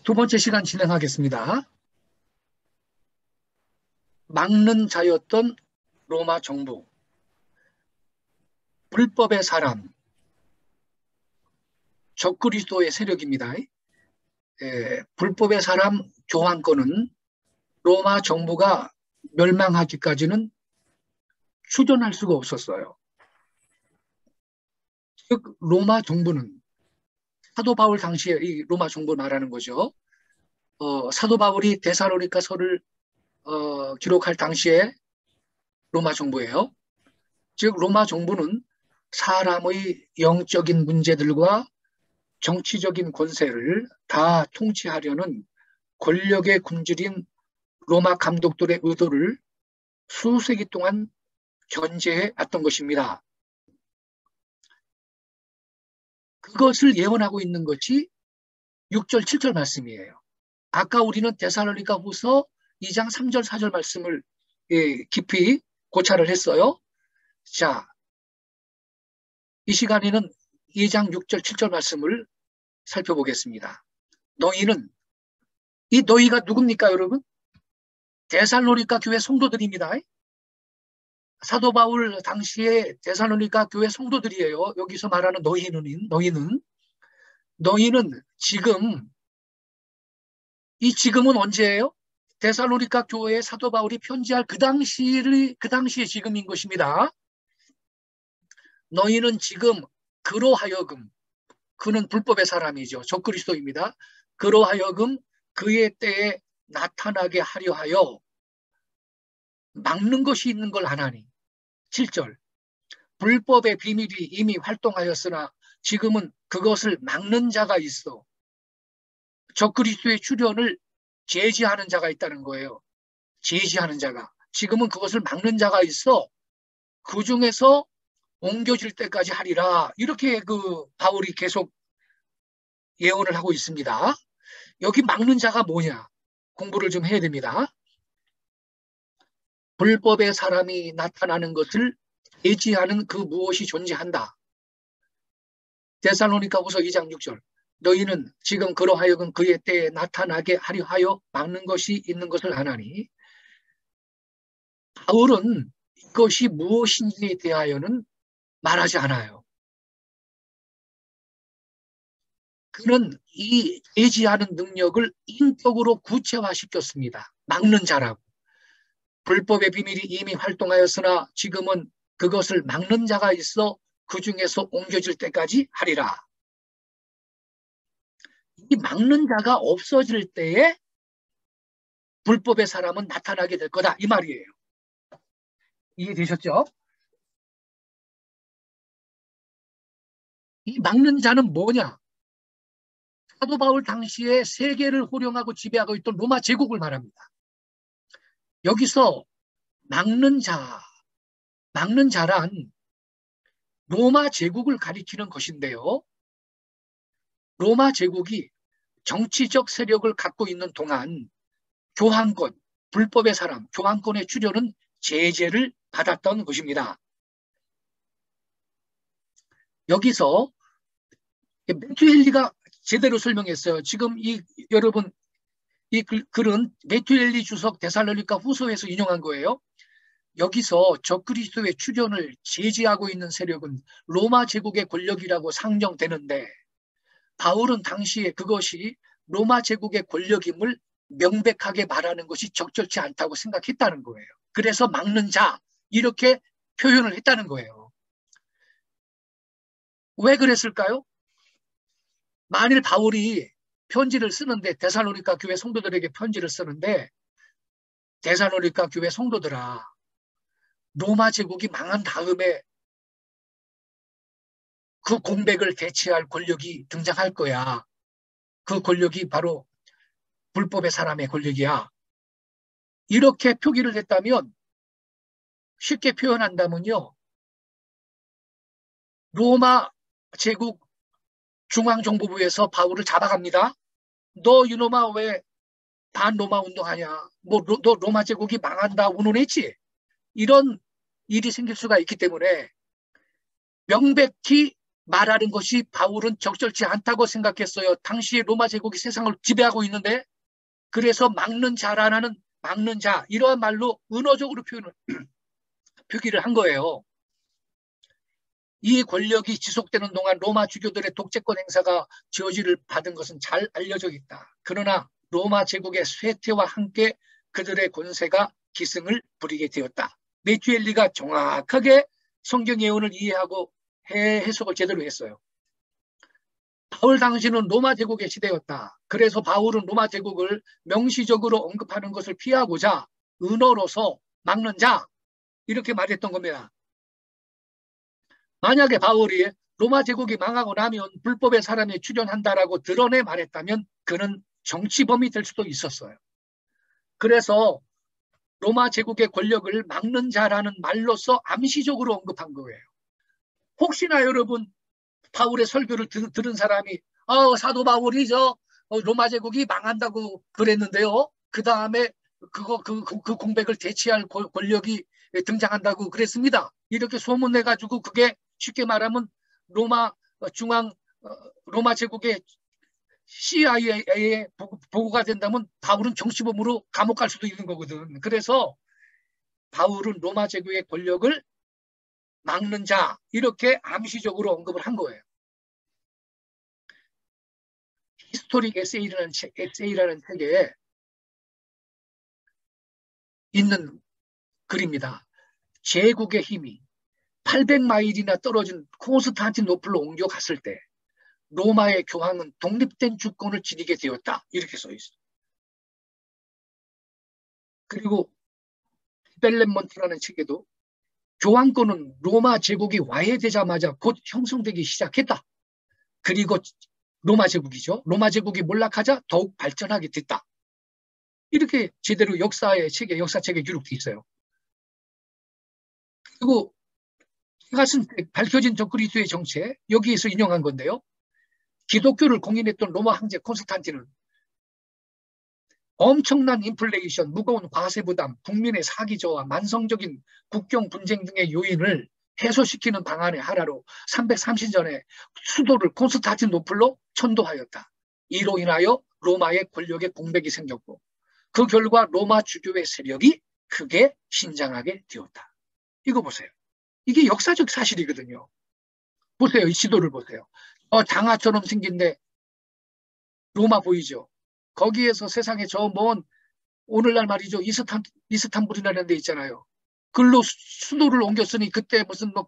두 번째 시간 진행하겠습니다. 막는 자였던 로마 정부, 불법의 사람, 적그리스도의 세력입니다. 불법의 사람 교환권은 로마 정부가 멸망하기까지는 추존할 수가 없었어요. 즉 로마 정부는 사도 바울 당시에 이 로마 정부 말하는 거죠. 사도 바울이 데살로니가서를 기록할 당시에 로마 정부예요. 즉 로마 정부는 사람의 영적인 문제들과 정치적인 권세를 다 통치하려는 권력에 굶주린 로마 감독들의 의도를 수세기 동안 견제해 왔던 것입니다. 그것을 예언하고 있는 것이 6절, 7절 말씀이에요. 아까 우리는 데살로니가 후서 2장 3절, 4절 말씀을 깊이 고찰을 했어요. 자, 이 시간에는 2장 6절, 7절 말씀을 살펴보겠습니다. 너희는, 이 너희가 누굽니까, 여러분? 데살로니가 교회 성도들입니다. 사도 바울 당시에 데살로니가 교회 성도들이에요. 여기서 말하는 너희는 지금, 이 지금은 언제예요? 데살로니가 교회에 사도 바울이 편지할 그 당시의 지금인 것입니다. 너희는 지금 그로 하여금, 그는 불법의 사람이죠. 적그리스도입니다. 그로 하여금 그의 때에 나타나게 하려 하여 막는 것이 있는 걸 안 하니. 7절. 불법의 비밀이 이미 활동하였으나 지금은 그것을 막는 자가 있어. 적그리스도의 출현을 제지하는 자가 있다는 거예요. 제지하는 자가. 지금은 그것을 막는 자가 있어. 그 중에서 옮겨질 때까지 하리라. 이렇게 바울이 계속 예언을 하고 있습니다. 여기 막는 자가 뭐냐? 공부를 좀 해야 됩니다. 불법의 사람이 나타나는 것을 제지하는 그 무엇이 존재한다. 데살로니가후서 2장 6절. 너희는 지금 그로 하여금 그의 때에 나타나게 하려 하여 막는 것이 있는 것을 아나니. 바울은 이것이 무엇인지에 대하여는 말하지 않아요. 그는 이 제지하는 능력을 인격으로 구체화시켰습니다. 막는 자라고. 불법의 비밀이 이미 활동하였으나 지금은 그것을 막는 자가 있어 그 중에서 옮겨질 때까지 하리라. 이 막는 자가 없어질 때에 불법의 사람은 나타나게 될 거다. 이 말이에요. 이해되셨죠? 이 막는 자는 뭐냐? 사도 바울 당시에 세계를 호령하고 지배하고 있던 로마 제국을 말합니다. 여기서 막는 자란 로마 제국을 가리키는 것인데요. 로마 제국이 정치적 세력을 갖고 있는 동안 교환권, 불법의 사람, 교환권의 출현은 제재를 받았던 것입니다. 여기서 메투엘리가 제대로 설명했어요. 지금 여러분 이 글은 메투엘리 주석 데살로니가 후서에서 인용한 거예요. 여기서 적그리스도의 출현을 제지하고 있는 세력은 로마 제국의 권력이라고 상정되는데 바울은 당시에 그것이 로마 제국의 권력임을 명백하게 말하는 것이 적절치 않다고 생각했다는 거예요. 그래서 막는 자 이렇게 표현을 했다는 거예요. 왜 그랬을까요? 만일 바울이 편지를 쓰는데 데살로니가 교회 성도들에게 편지를 쓰는데 데살로니가 교회 성도들아 로마 제국이 망한 다음에 그 공백을 대체할 권력이 등장할 거야. 그 권력이 바로 불법의 사람의 권력이야. 이렇게 표기를 했다면 쉽게 표현한다면요. 로마 제국 중앙정보부에서 바울을 잡아갑니다. 너 이놈아 왜 반로마 운동하냐. 너 로마 제국이 망한다 운운했지. 이런 일이 생길 수가 있기 때문에 명백히 말하는 것이 바울은 적절치 않다고 생각했어요. 당시에 로마 제국이 세상을 지배하고 있는데, 그래서 막는 자라는 막는 자, 이러한 말로 은어적으로 표기를 한 거예요. 이 권력이 지속되는 동안 로마 주교들의 독재권 행사가 저지를 받은 것은 잘 알려져 있다. 그러나 로마 제국의 쇠퇴와 함께 그들의 권세가 기승을 부리게 되었다. 메추엘리가 정확하게 성경 예언을 이해하고 해석을 제대로 했어요. 바울 당시는 로마 제국의 시대였다. 그래서 바울은 로마 제국을 명시적으로 언급하는 것을 피하고자 은어로서 막는 자, 이렇게 말했던 겁니다. 만약에 바울이 로마 제국이 망하고 나면 불법의 사람이 출현한다라고 드러내 말했다면 그는 정치범이 될 수도 있었어요. 그래서 로마 제국의 권력을 막는 자라는 말로서 암시적으로 언급한 거예요. 혹시나 여러분 바울의 설교를 들은 사람이 사도 바울이 로마 제국이 망한다고 그랬는데요. 그 다음에 그 공백을 대체할 권력이 등장한다고 그랬습니다. 이렇게 소문내가지고 그게 쉽게 말하면 로마 제국의 CIA에 보고가 된다면 바울은 정치범으로 감옥 갈 수도 있는 거거든. 그래서 바울은 로마 제국의 권력을 막는 자, 이렇게 암시적으로 언급을 한 거예요. 히스토릭 에세이라는 책에 있는 글입니다. 제국의 힘이 800마일이나 떨어진 콘스탄티노플로 옮겨갔을 때 로마의 교황은 독립된 주권을 지니게 되었다. 이렇게 써 있어요. 그리고 벨렘몬트라는 책에도 교황권은 로마 제국이 와해되자마자 곧 형성되기 시작했다. 그리고 로마 제국이죠. 로마 제국이 몰락하자 더욱 발전하게 됐다. 이렇게 제대로 역사책에 기록돼 있어요. 그리고 이것은 밝혀진 그리스도의 정체, 여기에서 인용한 건데요. 기독교를 공인했던 로마 황제 콘스탄틴은 엄청난 인플레이션, 무거운 과세 부담, 국민의 사기 저하, 만성적인 국경 분쟁 등의 요인을 해소시키는 방안의 하나로 330년에 수도를 콘스탄티노플로 천도하였다. 이로 인하여 로마의 권력의 공백이 생겼고 그 결과 로마 주교의 세력이 크게 신장하게 되었다. 이거 보세요. 이게 역사적 사실이거든요. 보세요. 이 지도를 보세요. 장화처럼 생긴데 로마 보이죠? 거기에서 세상에 저 먼 오늘날 말이죠. 이스탄불이라는 데 있잖아요. 글로 수도를 옮겼으니 그때 무슨 뭐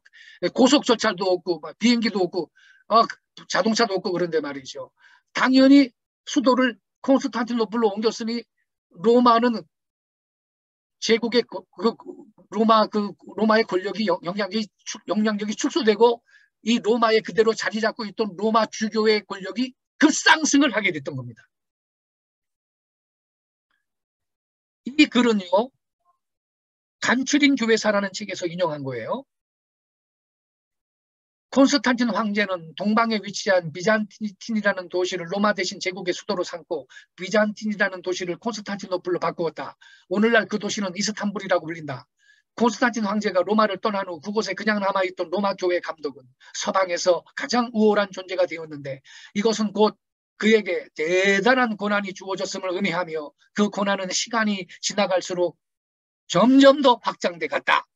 고속 절차도 없고 비행기도 없고 자동차도 없고 그런데 말이죠. 당연히 수도를 콘스탄티노플로 옮겼으니 로마는 제국의 로마의 권력이 영향력이 축소되고 이 로마에 그대로 자리 잡고 있던 로마 주교의 권력이 급상승을 하게 됐던 겁니다. 이 글은요, 간추린 교회사라는 책에서 인용한 거예요. 콘스탄틴 황제는 동방에 위치한 비잔틴이라는 도시를 로마 대신 제국의 수도로 삼고 비잔틴이라는 도시를 콘스탄티노플로 바꾸었다. 오늘날 그 도시는 이스탄불이라고 불린다. 콘스탄틴 황제가 로마를 떠난 후 그곳에 그냥 남아있던 로마 교회 감독은 서방에서 가장 우월한 존재가 되었는데 이것은 곧 그에게 대단한 고난이 주어졌음을 의미하며 그 고난은 시간이 지나갈수록 점점 더 확장돼 갔다.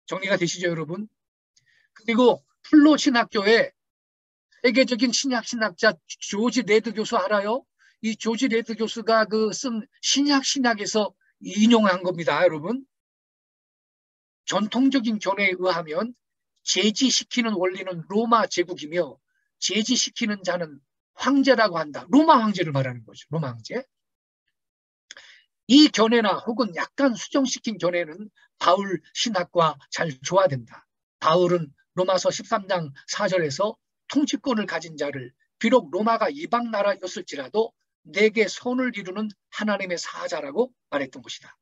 정리가 되시죠, 여러분? 그리고 플로 신학교의 세계적인 신학자 조지 레드 교수 알아요? 이 조지 레드 교수가 쓴 신약에서 인용한 겁니다, 여러분. 전통적인 견해에 의하면 제지시키는 원리는 로마 제국이며 제지시키는 자는 황제라고 한다. 로마 황제를 말하는 거죠. 로마 황제. 이 견해나 혹은 약간 수정시킨 견해는 바울 신학과 잘 조화된다. 바울은 로마서 13장 4절에서 통치권을 가진 자를 비록 로마가 이방 나라였을지라도 내게 선을 이루는 하나님의 사자라고 말했던 것이다.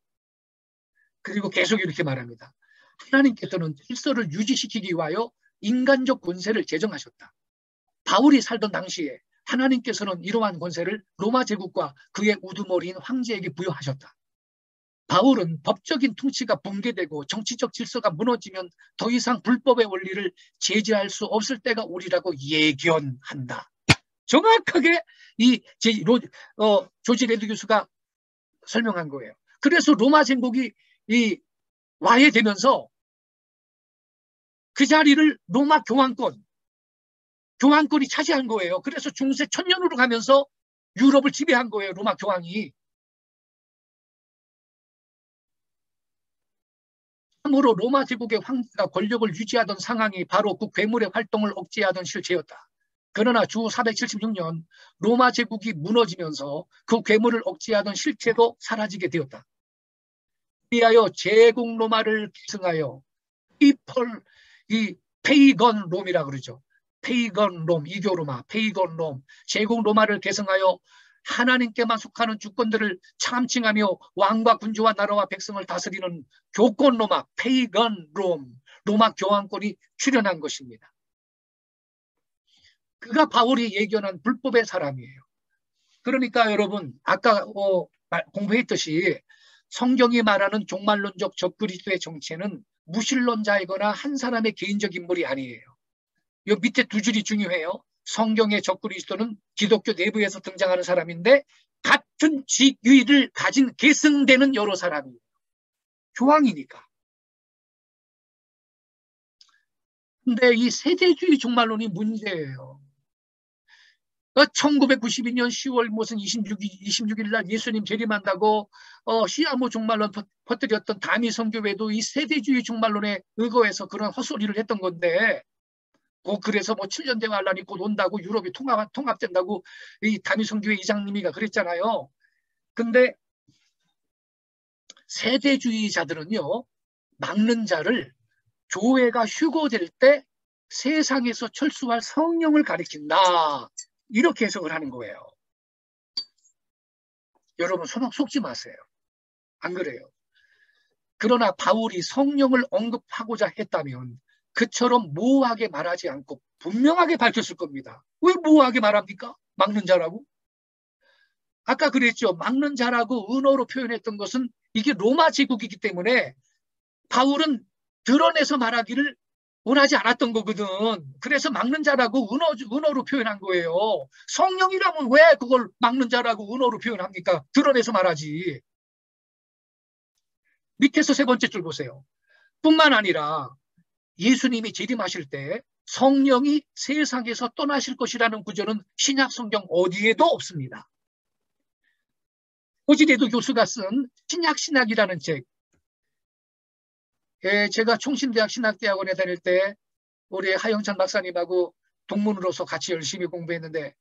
그리고 계속 이렇게 말합니다. 하나님께서는 질서를 유지시키기 위하여 인간적 권세를 제정하셨다. 바울이 살던 당시에 하나님께서는 이러한 권세를 로마 제국과 그의 우두머리인 황제에게 부여하셨다. 바울은 법적인 통치가 붕괴되고 정치적 질서가 무너지면 더 이상 불법의 원리를 제지할 수 없을 때가 오리라고 예견한다. 정확하게 조지 레드 교수가 설명한 거예요. 그래서 로마 제국이 와해되면서 그 자리를 로마 교황권이 차지한 거예요. 그래서 중세 천년으로 가면서 유럽을 지배한 거예요. 로마 교황이. 참으로 로마 제국의 황제가 권력을 유지하던 상황이 바로 그 괴물의 활동을 억제하던 실체였다. 그러나 주 476년 로마 제국이 무너지면서 그 괴물을 억제하던 실체도 사라지게 되었다. 이하여 제국 로마를 계승하여 이 페이건 롬이라 그러죠. 페이건 롬, 이교 로마, 페이건 롬, 제국 로마를 계승하여 하나님께만 속하는 주권들을 참칭하며 왕과 군주와 나라와 백성을 다스리는 교권 로마, 페이건 롬, 로마 교황권이 출현한 것입니다. 그가 바울이 예견한 불법의 사람이에요. 그러니까 여러분 아까 공부했듯이 성경이 말하는 종말론적 적그리스도의 정체는 무신론자이거나 한 사람의 개인적 인물이 아니에요. 이 밑에 두 줄이 중요해요. 성경의 적그리스도는 기독교 내부에서 등장하는 사람인데 같은 직위를 가진 계승되는 여러 사람이에요. 교황이니까. 근데 이 세대주의 종말론이 문제예요. 1992년 10월 무슨 26일 날 예수님 재림한다고 시아모 종말론 퍼뜨렸던 다미 선교회도 이 세대주의 종말론에 의거해서 그런 헛소리를 했던 건데 그래서 뭐 7년 대환란이 곧 온다고 유럽이 통합된다고 이 다미 선교회 이장님이가 그랬잖아요. 근데 세대주의자들은요 막는 자를 교회가 휴거될 때 세상에서 철수할 성령을 가리킨다. 이렇게 해석을 하는 거예요. 여러분 속지 마세요. 안 그래요. 그러나 바울이 성령을 언급하고자 했다면 그처럼 모호하게 말하지 않고 분명하게 밝혔을 겁니다. 왜 모호하게 말합니까? 막는 자라고? 아까 그랬죠. 막는 자라고 은어로 표현했던 것은 이게 로마 제국이기 때문에 바울은 드러내서 말하기를 원하지 않았던 거거든. 그래서 막는 자라고 은어로 표현한 거예요. 성령이라면 왜 그걸 막는 자라고 은어로 표현합니까? 드러내서 말하지. 밑에서 세 번째 줄 보세요. 뿐만 아니라 예수님이 재림하실 때 성령이 세상에서 떠나실 것이라는 구절은 신약 성경 어디에도 없습니다. 오지레드 교수가 쓴 신약신학이라는 책, 제가 총신대학 신학대학원에 다닐 때 우리 하영찬 박사님하고 동문으로서 같이 열심히 공부했는데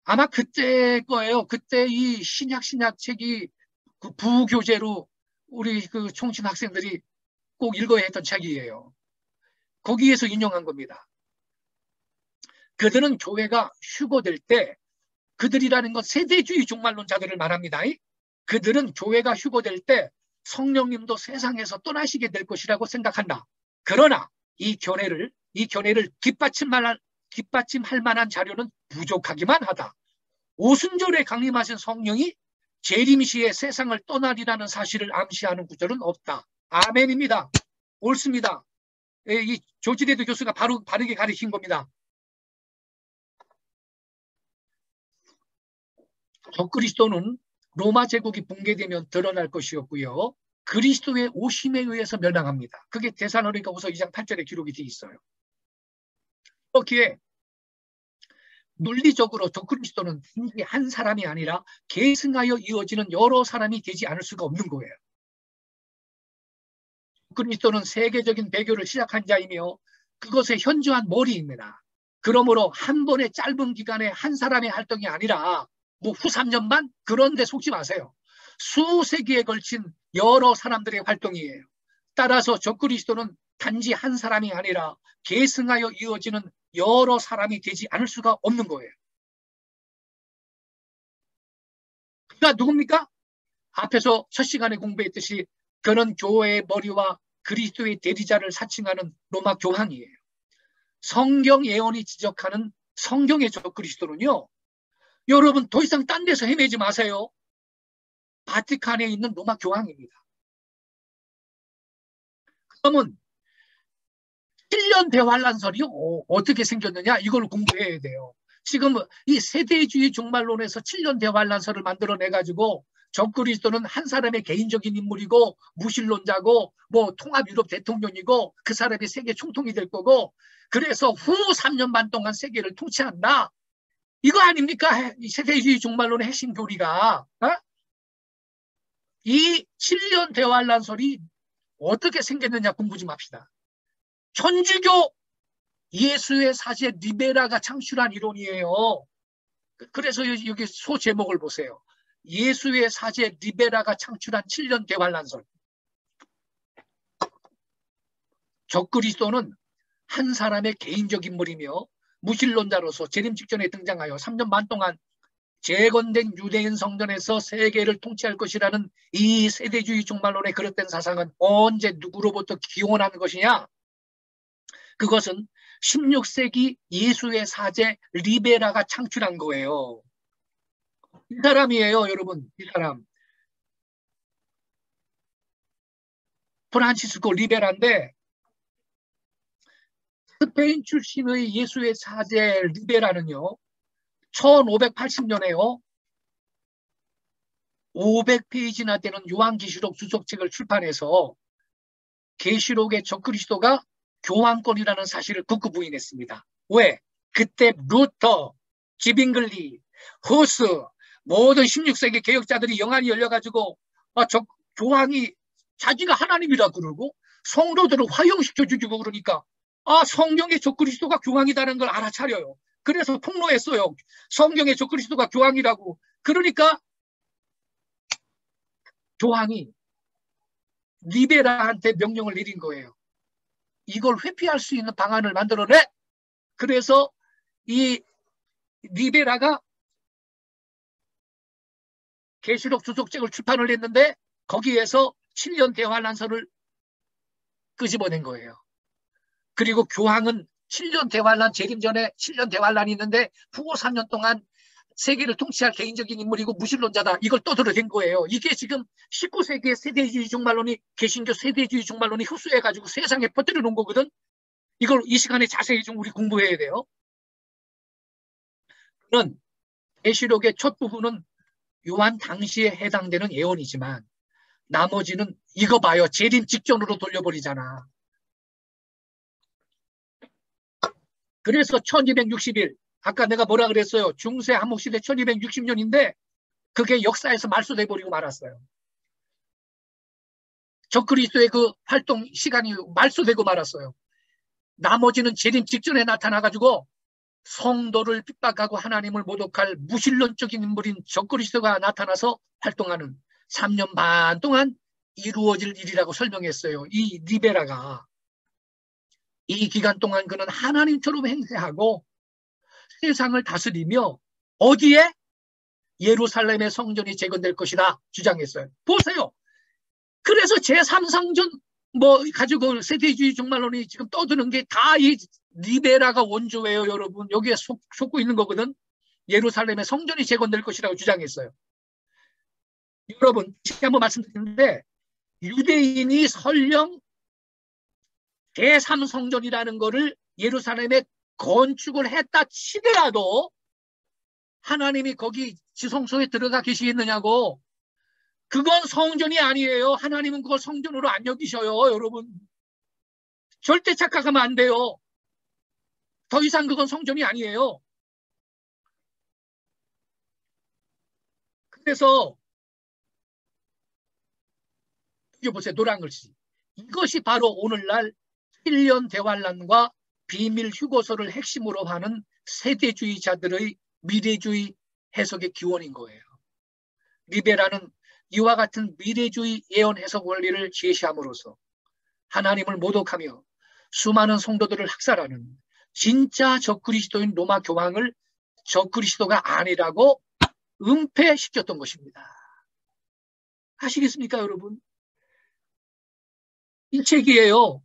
아마 그때 거예요. 그때 이 신약 책이 그 부교재로 우리 그 총신 학생들이 꼭 읽어야 했던 책이에요. 거기에서 인용한 겁니다. 그들은 교회가 휴거될 때 그들이라는 건 세대주의 종말론자들을 말합니다. 그들은 교회가 휴거될 때 성령님도 세상에서 떠나시게 될 것이라고 생각한다. 그러나 이 견해를 뒷받침할 만한 자료는 부족하기만 하다. 오순절에 강림하신 성령이 재림 시에 세상을 떠나리라는 사실을 암시하는 구절은 없다. 아멘입니다. 옳습니다. 이 조지레드 교수가 바르게 가르친 겁니다. 적그리스도는 로마 제국이 붕괴되면 드러날 것이었고요. 그리스도의 오심에 의해서 멸망합니다. 그게 데살로니가후서 2장 8절에 기록이 되어 있어요. 그렇기에 논리적으로 적그리스도는 단지 한 사람이 아니라 계승하여 이어지는 여러 사람이 되지 않을 수가 없는 거예요. 그리스도는 세계적인 배교를 시작한 자이며 그것의 현저한 머리입니다. 그러므로 한 번의 짧은 기간에 한 사람의 활동이 아니라 뭐 후 3년만 그런 데 속지 마세요. 수세기에 걸친 여러 사람들의 활동이에요. 따라서 적그리스도는 단지 한 사람이 아니라 계승하여 이어지는 여러 사람이 되지 않을 수가 없는 거예요. 그가 누굽니까? 앞에서 첫 시간에 공부했듯이 그는 교회의 머리와 그리스도의 대리자를 사칭하는 로마 교황이에요. 성경 예언이 지적하는 성경의 적그리스도는요. 여러분 더 이상 딴 데서 헤매지 마세요. 바티칸에 있는 로마 교황입니다. 그러면 7년 대환란설이 어떻게 생겼느냐 이걸 공부해야 돼요. 지금 이 세대주의 종말론에서 7년 대환란설을 만들어내가지고 적그리스도는 한 사람의 개인적인 인물이고 무신론자고 뭐 통합 유럽 대통령이고 그 사람이 세계 총통이 될 거고 그래서 후 3년 반 동안 세계를 통치한다. 이거 아닙니까? 이 세대주의 종말론의 핵심 교리가. 이 7년 대환란설이 어떻게 생겼느냐 공부 좀 합시다. 천주교 예수의 사제 리베라가 창출한 이론이에요. 그래서 여기 소 제목을 보세요. 예수의 사제 리베라가 창출한 7년 대환란설. 적그리스도는 한 사람의 개인적 인물이며 무신론자로서 재림 직전에 등장하여 3년 반 동안 재건된 유대인 성전에서 세계를 통치할 것이라는 이 세대주의 종말론에 그릇된 사상은 언제 누구로부터 기원한 것이냐? 그것은 16세기 예수의 사제 리베라가 창출한 거예요. 이 사람이에요, 여러분. 이 사람. 프란치스코 리베라인데 스페인 출신의 예수의 사제 리베라는요. 1580년에요. 500페이지나 되는 요한계시록 주석책을 출판해서 계시록의 적그리스도가 교황권이라는 사실을 극구 부인했습니다. 왜? 그때 루터, 지빙글리, 허스 모든 16세기 개혁자들이 영안이 열려가지고 교황이 자기가 하나님이라 그러고 성도들을 화형시켜주고 그러니까 성경의 적그리스도가 교황이라는 걸 알아차려요. 그래서 폭로했어요. 성경의 적그리스도가 교황이라고. 그러니까 교황이 리베라한테 명령을 내린 거예요. 이걸 회피할 수 있는 방안을 만들어내. 그래서 이 리베라가 계시록 주석책을 출판을 했는데 거기에서 7년 대환란설을 끄집어낸 거예요. 그리고 교황은 7년 대환란 재림 전에 7년 대환란이 있는데 후고 3년 동안 세계를 통치할 개인적인 인물이고 무신론자다. 이걸 떠들어댄 거예요. 이게 지금 19세기의 세대주의 종말론이 개신교 세대주의 종말론이 흡수해가지고 세상에 퍼뜨려 놓은 거거든. 이걸 이 시간에 자세히 좀 우리 공부해야 돼요. 그런 계시록의 첫 부분은 요한 당시에 해당되는 예언이지만 나머지는 이거 봐요. 재림 직전으로 돌려버리잖아. 그래서 1260일 아까 내가 뭐라 그랬어요? 중세 한목시대 1260년인데 그게 역사에서 말소돼 버리고 말았어요. 적그리스도의 그 활동 시간이 말소되고 말았어요. 나머지는 재림 직전에 나타나가지고 성도를 핍박하고 하나님을 모독할 무신론적인 인물인 적그리스도가 나타나서 활동하는 3년 반 동안 이루어질 일이라고 설명했어요. 이 리베라가. 이 기간 동안 그는 하나님처럼 행세하고 세상을 다스리며 어디에? 예루살렘의 성전이 재건될 것이다 주장했어요. 보세요. 그래서 제3성전 뭐 가지고 세대주의 종말론이 지금 떠드는 게 다 이 리베라가 원조예요. 여러분 여기에 속고 있는 거거든. 예루살렘의 성전이 재건될 것이라고 주장했어요. 여러분 제가 한번 말씀드리는데 유대인이 설령 제3성전이라는 거를 예루살렘에 건축을 했다 치더라도 하나님이 거기 지성소에 들어가 계시겠느냐고. 그건 성전이 아니에요. 하나님은 그걸 성전으로 안 여기셔요. 여러분 절대 착각하면 안 돼요. 더 이상 그건 성전이 아니에요. 그래서 이거 보세요. 노란 글씨. 이것이 바로 오늘날 7년 대환란과 비밀 휴고서를 핵심으로 하는 세대주의자들의 미래주의 해석의 기원인 거예요. 리베라는 이와 같은 미래주의 예언 해석 원리를 제시함으로써 하나님을 모독하며 수많은 성도들을 학살하는 진짜 적그리스도인 로마 교황을 적그리스도가 아니라고 은폐시켰던 것입니다. 아시겠습니까, 여러분? 이 책이에요.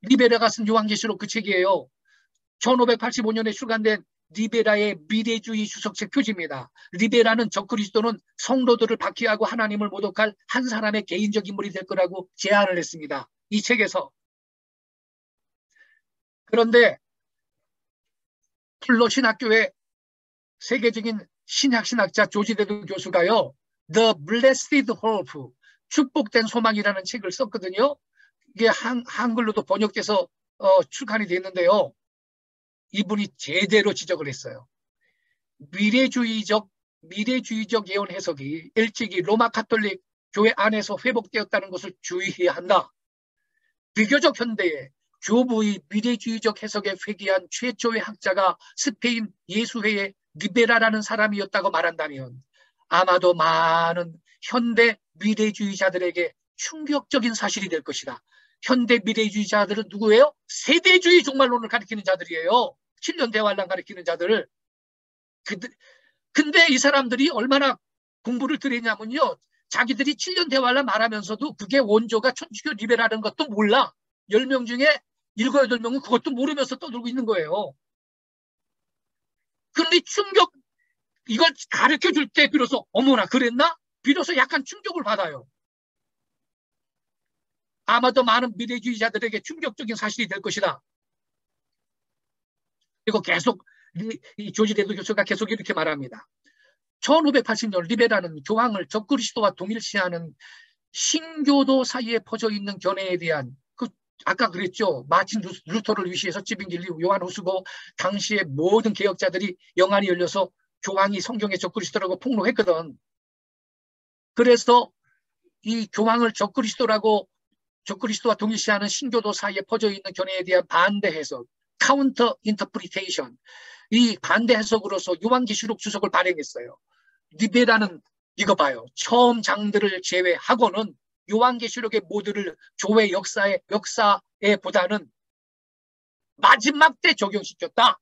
리베라가 쓴 요한계시록 그 책이에요. 1585년에 출간된 리베라의 미래주의 주석책 표지입니다. 리베라는 적그리스도는 성도들을 박해하고 하나님을 모독할 한 사람의 개인적 인물이 될 거라고 제안을 했습니다. 이 책에서. 그런데 플러 신학교의 세계적인 신학자 조지 데드 교수가요, The Blessed Hope, 축복된 소망이라는 책을 썼거든요. 이게 한글로도 번역돼서 출간이 됐는데요. 이분이 제대로 지적을 했어요. 미래주의적 예언 해석이 일찍이 로마 가톨릭 교회 안에서 회복되었다는 것을 주의해야 한다. 비교적 현대에 교부의 미래주의적 해석에 회귀한 최초의 학자가 스페인 예수회의 리베라라는 사람이었다고 말한다면 아마도 많은 현대 미래주의자들에게 충격적인 사실이 될 것이다. 현대 미래주의자들은 누구예요? 세대주의 종말론을 가리키는 자들이에요. 7년 대환란 가리키는 자들을. 근데 이 사람들이 얼마나 공부를 들였냐면요. 자기들이 7년 대환란 말하면서도 그게 원조가 천주교 리베라라는 것도 몰라. 10명 중에 7, 8명은 그것도 모르면서 떠들고 있는 거예요. 그런데 이걸 가르쳐 줄 때 비로소 어머나 그랬나? 비로소 약간 충격을 받아요. 아마도 많은 미래주의자들에게 충격적인 사실이 될 것이다. 그리고 계속 이 조지 데드 교수가 계속 이렇게 말합니다. 1580년 리베라는 교황을 적그리스도와 동일시하는 신교도 사이에 퍼져 있는 견해에 대한 아까 그랬죠. 마틴 루터를 위시해서 찌빙길리 요한 후스고 당시의 모든 개혁자들이 영안이 열려서 교황이 성경의 적그리스도라고 폭로했거든. 그래서 이 교황을 적그리스도와 동일시하는 신교도 사이에 퍼져 있는 견해에 대한 반대 해석, 카운터 인터프리테이션, 이 반대 해석으로서 요한계시록 주석을 발행했어요. 리베라는 이거 봐요. 처음 장들을 제외하고는 요한계시록의 모두를 교회 역사에 보다는 마지막 때 적용시켰다.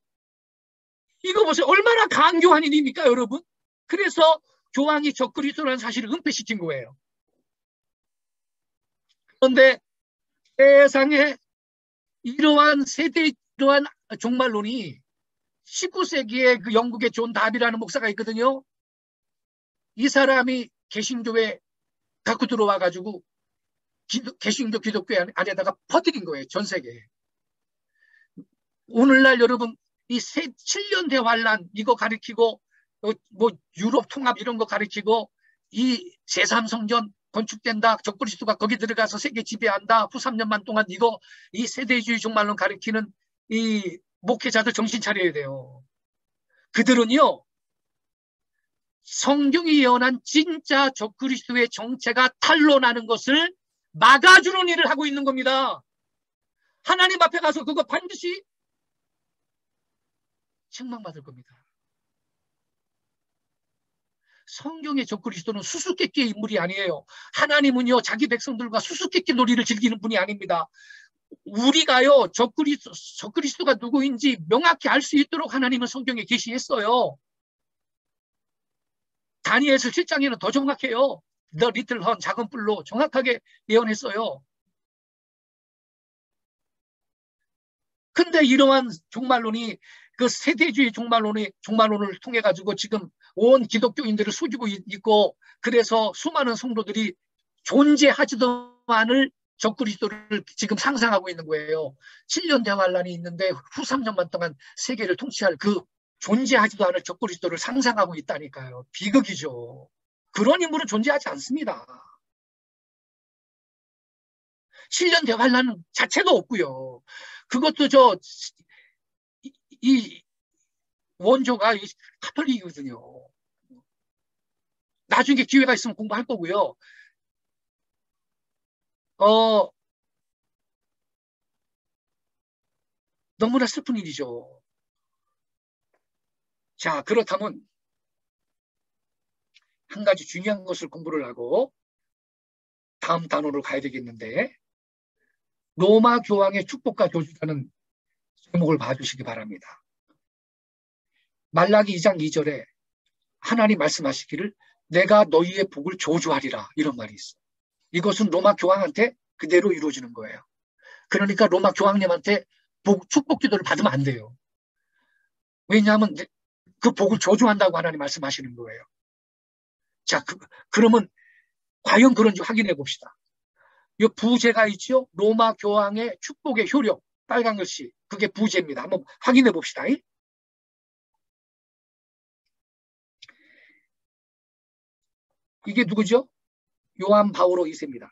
이거 보세요. 얼마나 강교한 일입니까, 여러분? 그래서 교황이 적그리스도라는 사실을 은폐시킨 거예요. 그런데 세상에 이러한 종말론이 19세기에 그 영국의 존 다비라는 목사가 있거든요. 이 사람이 개신교회 갖고 들어와가지고 개신교 기독교 안에다가 퍼뜨린 거예요. 전 세계에. 오늘날 여러분 이 7년 대환란 이거 가리키고 뭐 유럽 통합 이런 거 가리키고 이 제3성전 건축된다. 적그리스도가 거기 들어가서 세계 지배한다. 후 3년만 동안 이 세대주의 종말론 가리키는 이 목회자들 정신 차려야 돼요. 그들은요. 성경이 예언한 진짜 적그리스도의 정체가 탄로나는 것을 막아주는 일을 하고 있는 겁니다. 하나님 앞에 가서 그거 반드시 책망받을 겁니다. 성경의 적그리스도는 수수께끼의 인물이 아니에요. 하나님은요 자기 백성들과 수수께끼 놀이를 즐기는 분이 아닙니다. 우리가요 적그리스도가 누구인지 명확히 알 수 있도록 하나님은 성경에 계시했어요. 다니엘서 7장에는 더 정확해요. The little horn, 작은 뿔로 정확하게 예언했어요. 근데 이러한 종말론이 그 세대주의 종말론을 통해 가지고 지금 온 기독교인들을 속이고 있고 그래서 수많은 성도들이 존재하지도 않을 적그리스도를 지금 상상하고 있는 거예요. 7년 대환란이 있는데 후 3년만 동안 세계를 통치할 그 존재하지도 않을 적그리스도를 상상하고 있다니까요. 비극이죠. 그런 인물은 존재하지 않습니다. 7년 대환란 자체도 없고요. 그것도 이 원조가 가톨릭이거든요. 나중에 기회가 있으면 공부할 거고요. 너무나 슬픈 일이죠. 자, 그렇다면 한 가지 중요한 것을 공부를 하고 다음 단원으로 가야 되겠는데 로마 교황의 축복과 교주라는 제목을 봐주시기 바랍니다. 말라기 2장 2절에 하나님 말씀하시기를 내가 너희의 복을 저주하리라 이런 말이 있어요. 이것은 로마 교황한테 그대로 이루어지는 거예요. 그러니까 로마 교황님한테 축복 기도를 받으면 안 돼요. 왜냐하면 그 복을 저주한다고 하나님 말씀하시는 거예요. 자, 그러면 과연 그런지 확인해 봅시다. 이 부제가 있죠? 로마 교황의 축복의 효력, 빨간 글씨. 그게 부제입니다. 한번 확인해 봅시다. 이게 누구죠? 요한 바오로 2세입니다.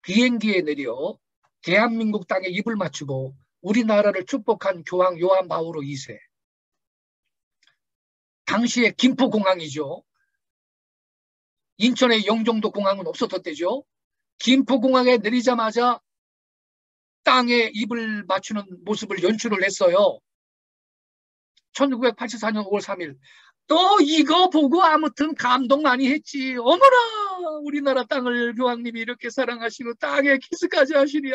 비행기에 내려 대한민국 땅에 입을 맞추고 우리나라를 축복한 교황 요한 바오로 2세. 당시에 김포공항이죠. 인천의 영종도 공항은 없었던 때죠. 김포공항에 내리자마자 땅에 입을 맞추는 모습을 연출을 했어요. 1984년 5월 3일. 또 이거 보고 아무튼 감동 많이 했지. 어머나 우리나라 땅을 교황님이 이렇게 사랑하시고 땅에 키스까지 하시니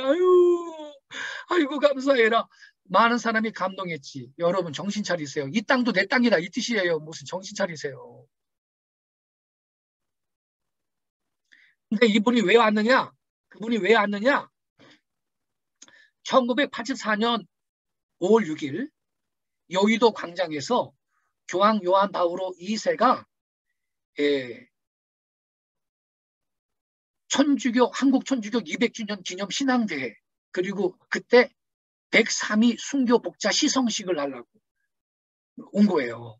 아이고 감사해라. 많은 사람이 감동했지. 여러분 정신 차리세요. 이 땅도 내 땅이다 이 뜻이에요. 무슨 정신 차리세요. 근데 이분이 왜 왔느냐? 그분이 왜 왔느냐? 1984년 5월 6일 여의도 광장에서 교황 요한 바오로 2세가 한국 천주교 200주년 기념 신앙대회 그리고 그때 103위 순교 복자 시성식을 하려고 온 거예요.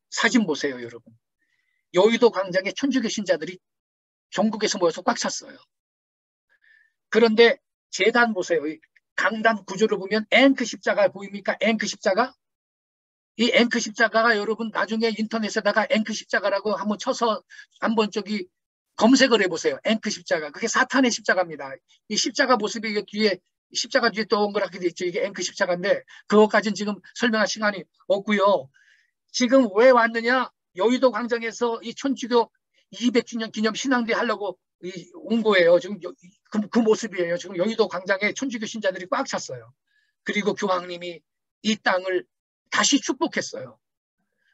사진 보세요, 여러분. 여의도 광장에 천주교 신자들이 전국에서 모여서 꽉 찼어요. 그런데 제단 보세요. 강단 구조를 보면 앵크 십자가 보입니까? 앵크 십자가? 이 앵크 십자가가 여러분 나중에 인터넷에다가 앵크 십자가라고 한번 쳐서 한번 검색을 해보세요. 앵크 십자가. 그게 사탄의 십자가입니다. 이 십자가 모습이 이게 뒤에 십자가 뒤에 동그랗게 돼 있죠. 이게 앵크 십자가인데 그것까지는 지금 설명할 시간이 없고요. 지금 왜 왔느냐? 여의도 광장에서 이 천주교 200주년 기념 신앙대 하려고 온 거예요. 지금 그 모습이에요. 지금 여의도 광장에 천주교 신자들이 꽉 찼어요. 그리고 교황님이 이 땅을 다시 축복했어요.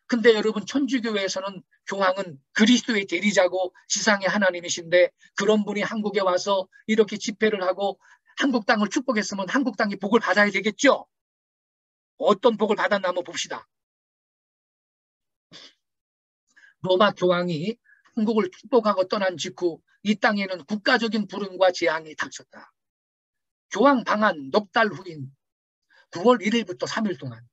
근데 여러분 천주교에서는 교황은 그리스도의 대리자고 지상의 하나님이신데 그런 분이 한국에 와서 이렇게 집회를 하고 한국 땅을 축복했으면 한국 땅이 복을 받아야 되겠죠? 어떤 복을 받았나 한번 봅시다. 로마 교황이 한국을 축복하고 떠난 직후 이 땅에는 국가적인 불운과 재앙이 닥쳤다. 교황 방한 넉 달 후인 9월 1일부터 3일 동안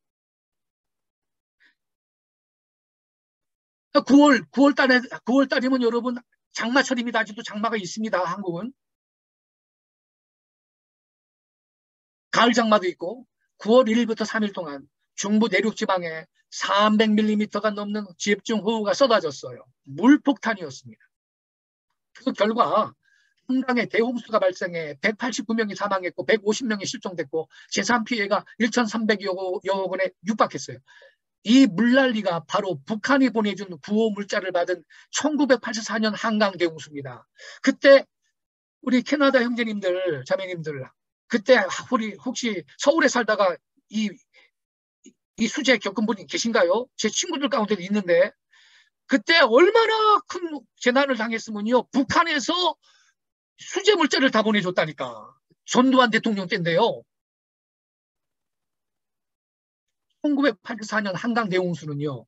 9월 달이면 여러분 장마철입니다. 아직도 장마가 있습니다. 한국은. 가을 장마도 있고 9월 1일부터 3일 동안 중부 내륙 지방에 300mm가 넘는 집중호우가 쏟아졌어요. 물폭탄이었습니다. 그 결과 한강에 대홍수가 발생해 189명이 사망했고 150명이 실종됐고 재산 피해가 1,300여 원에 육박했어요. 이 물난리가 바로 북한이 보내준 구호 물자를 받은 1984년 한강 대홍수입니다. 그때 우리 캐나다 형제님들, 자매님들, 그때 우리 혹시 서울에 살다가 이 수재 겪은 분이 계신가요? 제 친구들 가운데도 있는데 그때 얼마나 큰 재난을 당했으면요. 북한에서 수재 물자를 다 보내줬다니까. 전두환 대통령 때인데요. 1984년 한강 대홍수는요.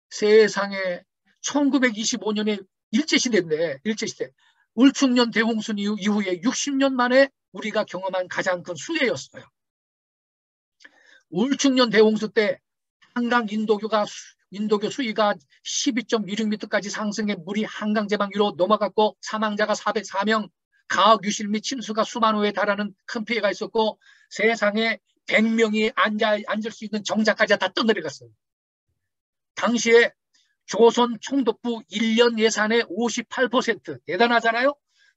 세상에 1925년에 일제시대인데 일제시대 울충년 대홍수 이후에 60년 만에 우리가 경험한 가장 큰 수해였어요. 울충년 대홍수 때 한강 인도교 수위가 12.26m까지 상승해 물이 한강 제방 위로 넘어갔고 사망자가 404명, 가옥 유실 및 침수가 수만 호에 달하는 큰 피해가 있었고 세상에 100명이 앉을 수 있는 정자까지 다 떠내려갔어요. 당시에 조선 총독부 1년 예산의 58% 대단하잖아요.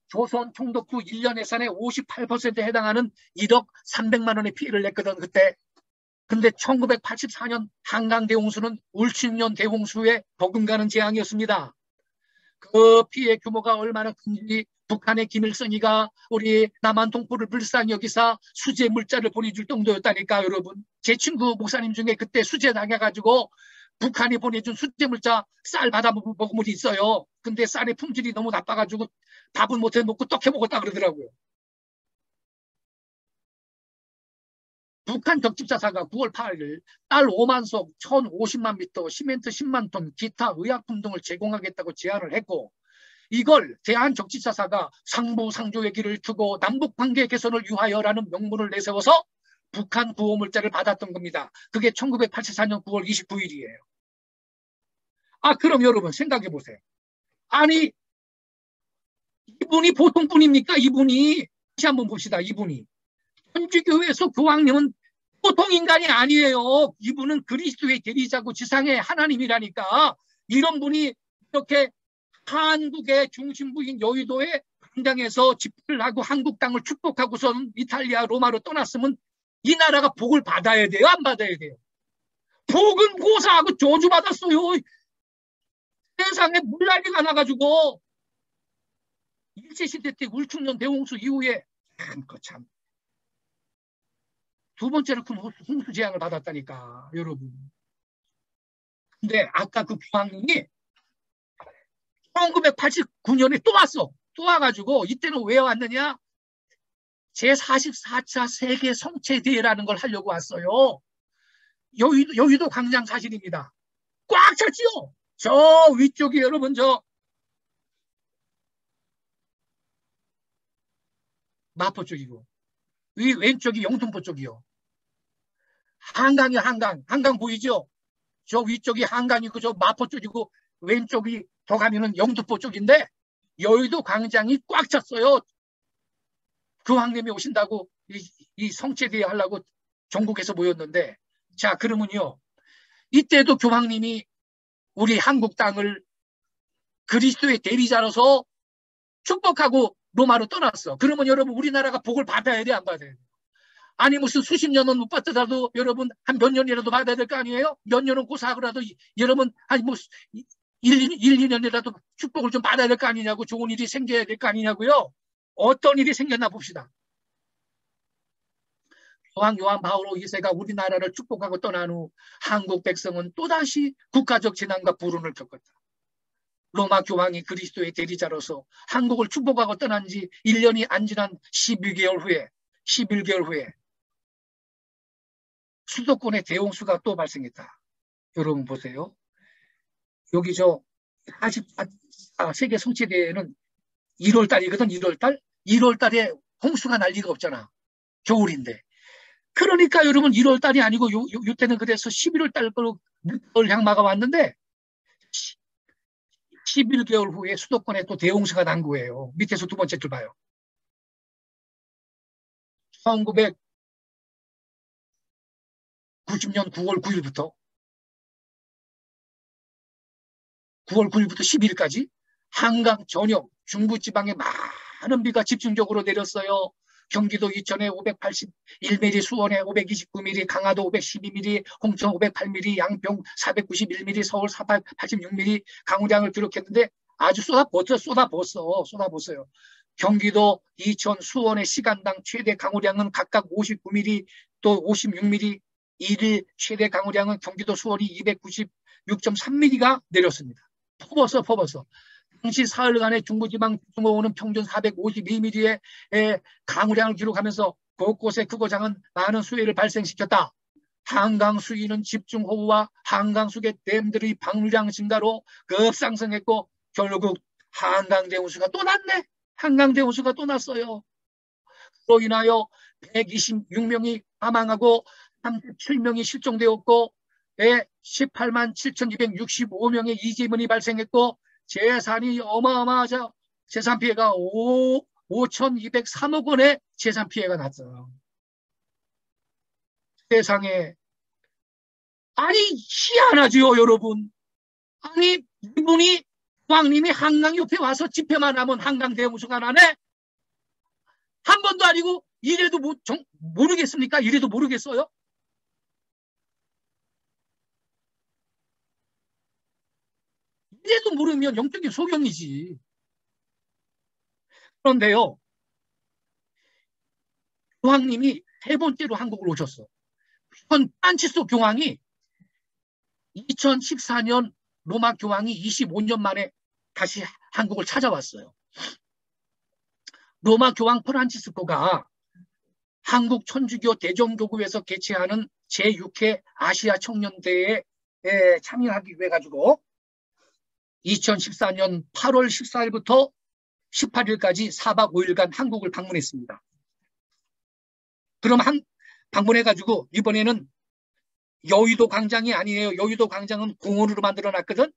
조선 총독부 1년 예산의 58%에 해당하는 1억 300만 원의 피해를 냈거든 그때. 근데 1984년 한강 대홍수는 울춘년 대홍수에 버금가는 재앙이었습니다. 그 피해 규모가 얼마나 큰지 북한의 김일성이가 우리 남한 동포를 불쌍히 여기사 수재 물자를 보내줄 정도였다니까 여러분. 제 친구 목사님 중에 그때 수재 당해가지고 북한이 보내준 수재 물자 쌀 받아 먹은 분이 있어요. 근데 쌀의 품질이 너무 나빠가지고 밥은 못해 먹고 떡해 먹었다 그러더라고요. 북한 적집사사가 9월 8일 딸 5만석 1,050만 미터 시멘트 10만 톤 기타 의약품 등을 제공하겠다고 제안을 했고 이걸 대한적집사사가 상부상조의 길을 두고 남북관계 개선을 위하여라는 명분을 내세워서 북한 구호물자를 받았던 겁니다. 그게 1984년 9월 29일이에요. 그럼 여러분 생각해 보세요. 아니 이분이 보통 분입니까? 이분이 다시 한번 봅시다. 이분이 천주교에서 교황님은 보통 인간이 아니에요. 이분은 그리스도의 대리자고 지상의 하나님이라니까. 이런 분이 이렇게 한국의 중심부인 여의도에 광장에서 집회를 하고 한국 땅을 축복하고선 이탈리아 로마로 떠났으면 이 나라가 복을 받아야 돼요? 안 받아야 돼요? 복은 고사하고 저주받았어요. 세상에 물난리가 나가지고 일제시대 때 울충년 대홍수 이후에 참 두 번째로 큰 홍수 재앙을 받았다니까 여러분. 근데 아까 그 교황님이 1989년에 또 왔어. 또 와가지고 이때는 왜 왔느냐? 제44차 세계 성체대회라는 걸 하려고 왔어요. 여의도 광장 사진입니다. 꽉 찼지요? 저 위쪽이 여러분 저 마포 쪽이고 위 왼쪽이 영등포 쪽이요. 한강이 한강 보이죠? 저 위쪽이 한강이고 저 마포 쪽이고 왼쪽이 더 가면은 영등포 쪽인데 여의도 광장이 꽉 찼어요. 교황님이 오신다고 이 성체대회 하려고 전국에서 모였는데 자 그러면요 이때도 교황님이 우리 한국 땅을 그리스도의 대리자로서 축복하고 로마로 떠났어. 그러면 여러분 우리나라가 복을 받아야 돼 안 받아야 돼? 아니 무슨 수십 년은 못 받더라도 여러분 한 몇 년이라도 받아야 될 거 아니에요? 몇 년은 고사하고라도 여러분 아니 뭐 1, 2년이라도 축복을 좀 받아야 될 거 아니냐고 좋은 일이 생겨야 될 거 아니냐고요. 어떤 일이 생겼나 봅시다. 요한 바오로 2세가 우리나라를 축복하고 떠난 후 한국 백성은 또다시 국가적 재난과 불운을 겪었다. 로마 교황이 그리스도의 대리자로서 한국을 축복하고 떠난 지 1년이 안 지난 11개월 후에 수도권에 대홍수가 또 발생했다. 여러분 보세요. 여기 저 44 세계 성체대회는 1월 달이거든. 1월 달에 홍수가 날 리가 없잖아. 겨울인데. 그러니까 여러분 1월 달이 아니고 요때는 그래서 11월 달로 향마가 왔는데 11개월 후에 수도권에 또 대홍수가 난 거예요. 밑에서 두 번째 줄 봐요. 1990년 9월 9일부터 12일까지 한강 전역 중부지방에 많은 비가 집중적으로 내렸어요. 경기도 이천에 581mm, 수원에 529mm, 강화도 512mm, 홍천 508mm, 양평 491mm, 서울 486mm 강우량을 기록했는데 아주 쏟아부었어요. 경기도 이천, 수원의 시간당 최대 강우량은 각각 59mm, 또 56mm, 일일 최대 강우량은 경기도 수원이 296.3mm가 내렸습니다. 퍼버서. 당시 사흘간의 중부지방 중호우는 평균 452mm의 강우량을 기록하면서 곳곳에 크고 작은 많은 수해를 발생시켰다. 한강 수위는 집중호우와 한강 속의 댐들의 방류량 증가로 급상승했고 결국 한강 대홍수가 또 났네. 한강 대홍수가 또 났어요. 그로 인하여 126명이 사망하고 37명이 실종되었고 18만 7,265명의 이재민이 발생했고 재산이 어마어마하죠. 재산 피해가 5,203억 원의 재산 피해가 났어요. 세상에. 아니 희한하죠 여러분. 아니 이분이 왕님이 한강 옆에 와서 집회만 하면 한강 대홍수가 나네. 한 번도 아니고 이래도 모르겠습니까? 이래도 모르겠어요? 이래도 모르면 영적인 소경이지. 그런데요. 교황님이 세 번째로 한국을 오셨어. 프란치스 교황이 2014년 로마 교황이 25년 만에 다시 한국을 찾아왔어요. 로마 교황 프란치스코가 한국 천주교 대전교구에서 개최하는 제6회 아시아 청년대회에 참여하기 위해 가지고 2014년 8월 14일부터 18일까지 4박 5일간 한국을 방문했습니다. 그럼 방문해가지고 이번에는 여의도 광장이 아니에요. 여의도 광장은 공원으로 만들어놨거든.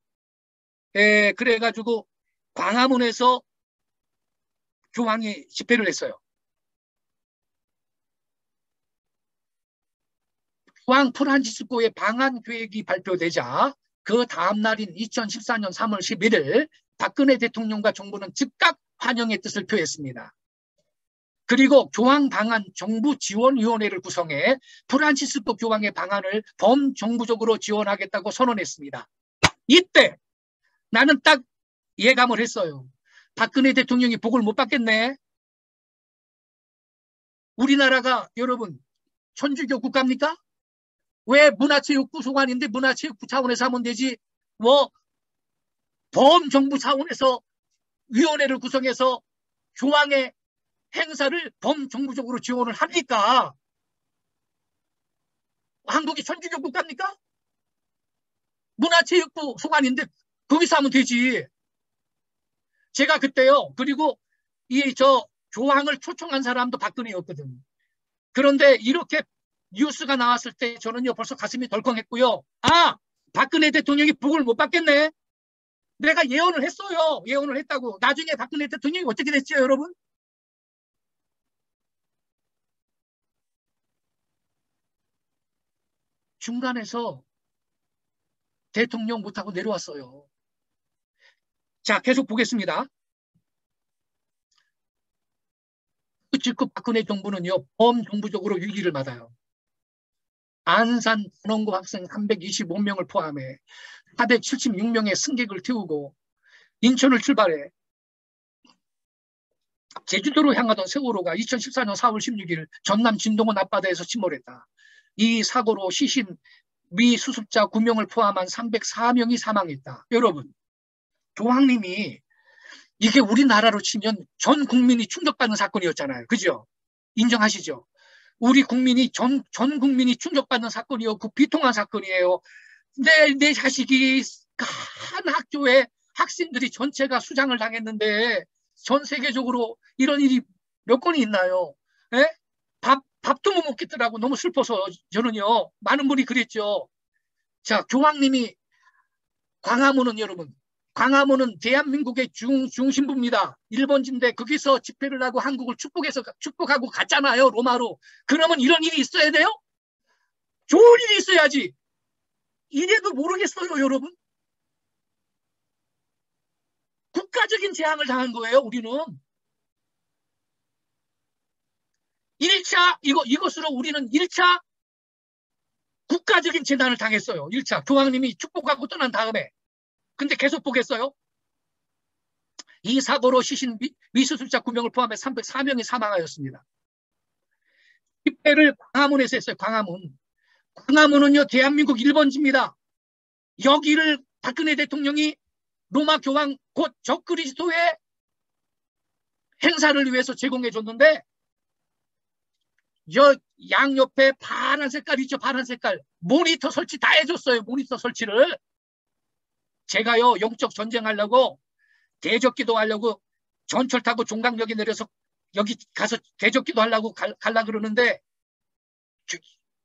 그래가지고 광화문에서 교황이 집회를 했어요. 교황 프란치스코의 방한 계획이 발표되자 그 다음 날인 2014년 3월 11일 박근혜 대통령과 정부는 즉각 환영의 뜻을 표했습니다. 그리고 교황 방한 정부 지원위원회를 구성해 프란치스코 교황의 방한을 범정부적으로 지원하겠다고 선언했습니다. 이때 나는 딱 예감을 했어요. 박근혜 대통령이 복을 못 받겠네. 우리나라가 여러분 천주교 국가입니까? 왜 문화체육부 소관인데 문화체육부 차원에서 하면 되지? 뭐 범정부 차원에서 위원회를 구성해서 교황의 행사를 범정부적으로 지원을 합니까? 한국이 천주교 국가입니까? 문화체육부 소관인데 거기서 하면 되지. 제가 그때요. 그리고 교황을 초청한 사람도 박근혜였거든. 그런데 이렇게 뉴스가 나왔을 때 저는요 벌써 가슴이 덜컹했고요. 아, 박근혜 대통령이 복을 못 받겠네. 내가 예언을 했어요. 예언을 했다고. 나중에 박근혜 대통령이 어떻게 됐죠, 여러분? 중간에서 대통령 못하고 내려왔어요. 자, 계속 보겠습니다. 즉급 박근혜 정부는요 범정부적으로 위기를 맞아요. 안산 단원고 학생 325명을 포함해 476명의 승객을 태우고 인천을 출발해 제주도로 향하던 세월호가 2014년 4월 16일 전남 진동원 앞바다에서 침몰했다. 이 사고로 시신 미수습자 9명을 포함한 304명이 사망했다. 여러분, 교황님이 이게 우리나라로 치면 전 국민이 충격받는 사건이었잖아요. 그죠? 인정하시죠? 우리 국민이 전 국민이 충격받는 사건이었고 비통한 사건이에요. 내 자식이 한 학교에 학생들이 전체가 수장을 당했는데 전 세계적으로 이런 일이 몇 건이 있나요? 에? 밥도 못 먹겠더라고. 너무 슬퍼서 저는요. 많은 분이 그랬죠. 자, 교황님이 광화문은 여러분, 광화문은 대한민국의 중심부입니다. 일본인데 거기서 집회를 하고 한국을 축복하고 갔잖아요. 로마로. 그러면 이런 일이 있어야 돼요? 좋은 일이 있어야지. 이래도 모르겠어요, 여러분. 국가적인 재앙을 당한 거예요, 우리는. 1차, 이것으로 우리는 1차 국가적인 재난을 당했어요. 1차. 교황님이 축복하고 떠난 다음에. 근데 계속 보겠어요? 이 사고로 시신 미수습자 9명을 포함해 304명이 사망하였습니다. 집회를 광화문에서 했어요. 광화문. 광화문은요, 대한민국 1번지입니다. 여기를 박근혜 대통령이 로마 교황 곧 적그리스도의 행사를 위해서 제공해 줬는데 양옆에 파란 색깔 있죠. 파란 색깔. 모니터 설치 다 해줬어요. 모니터 설치를. 제가요 영적 전쟁하려고 대적기도 하려고 전철 타고 종강역에 내려서 여기 가서 대적기도 하려고 갈라 그러는데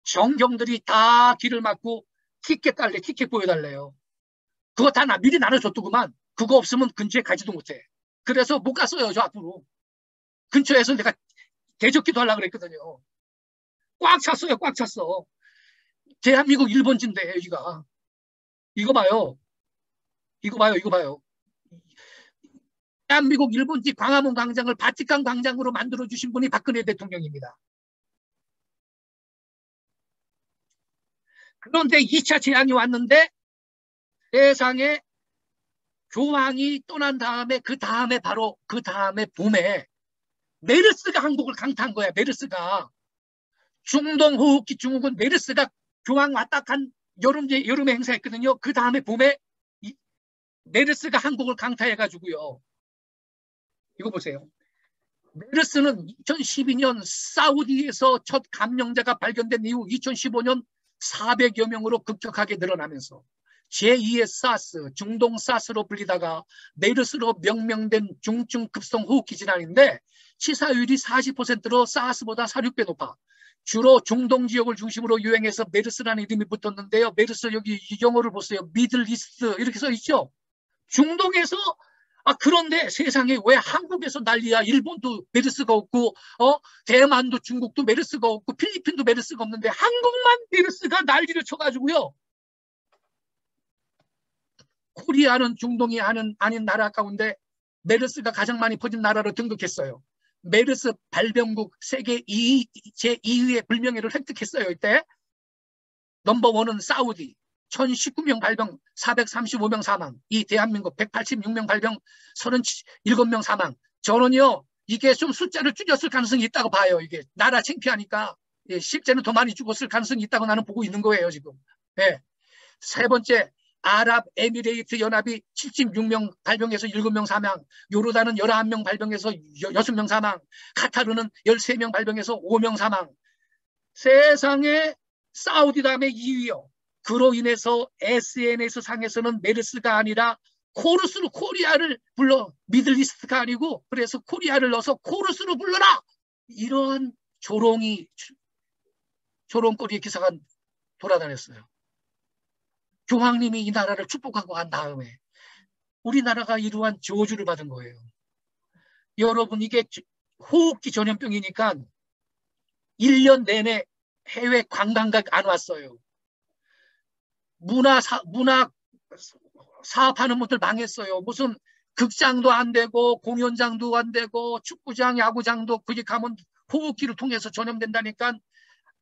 정경들이 다 길을 막고 티켓 보여달래요. 그거 다 미리 나눠줬더구만. 그거 없으면 근처에 가지도 못해. 그래서 못 갔어요. 저 앞으로. 근처에서 내가 대적기도 하려고 그랬거든요. 꽉 찼어요. 꽉 찼어. 대한민국 1번지인데 여기가. 이거 봐요. 이거 봐요. 대한민국 1번지 광화문 광장을 바티칸 광장으로 만들어주신 분이 박근혜 대통령입니다. 그런데 2차 재앙이 왔는데 세상에 교황이 떠난 다음에 그 다음에 봄에 메르스가 한국을 강타한 거야. 메르스가. 중동호흡기 증후군 메르스가 교황 왔다 간 여름에 행사했거든요. 그 다음에 봄에 메르스가 한국을 강타해가지고요. 이거 보세요. 메르스는 2012년 사우디에서 첫 감염자가 발견된 이후 2015년 400여 명으로 급격하게 늘어나면서 제2의 사스, 중동 사스로 불리다가 메르스로 명명된 중증급성 호흡기 질환인데 치사율이 40%로 사스보다 4, 6배 높아. 주로 중동 지역을 중심으로 유행해서 메르스라는 이름이 붙었는데요. 메르스 여기 영어를 보세요. 미들 이스트 이렇게 써 있죠. 중동에서 그런데 세상에 왜 한국에서 난리야. 일본도 메르스가 없고 대만도 중국도 메르스가 없고 필리핀도 메르스가 없는데 한국만 메르스가 난리를 쳐가지고요. 코리아는 중동이 아닌 나라 가운데 메르스가 가장 많이 퍼진 나라로 등극했어요. 메르스 발병국 세계 제2위의 불명예를 획득했어요. 이때 넘버원은 사우디 1019명 발병 435명 사망. 이 대한민국 186명 발병 37명 사망. 저는요 이게 좀 숫자를 줄였을 가능성이 있다고 봐요. 이게 나라 창피하니까 실제는 더 많이 죽었을 가능성이 있다고 나는 보고 있는 거예요 지금. 네. 세 번째 아랍에미레이트 연합이 76명 발병해서 7명 사망, 요르단은 11명 발병해서 6명 사망, 카타르는 13명 발병해서 5명 사망. 세상에 사우디 다음에 2위요. 그로 인해서 SNS 상에서는 메르스가 아니라 코르스로 코리아를 불러. 미들리스트가 아니고 그래서 코리아를 넣어서 코르스로 불러라. 이런 조롱거리의 기사가 돌아다녔어요. 교황님이 이 나라를 축복하고 간 다음에 우리나라가 이러한 저주를 받은 거예요. 여러분 이게 호흡기 전염병이니까 1년 내내 해외 관광객 안 왔어요. 문화 사업하는 분들 망했어요. 무슨 극장도 안 되고 공연장도 안 되고 축구장 야구장도 거기 가면 호흡기를 통해서 전염된다니까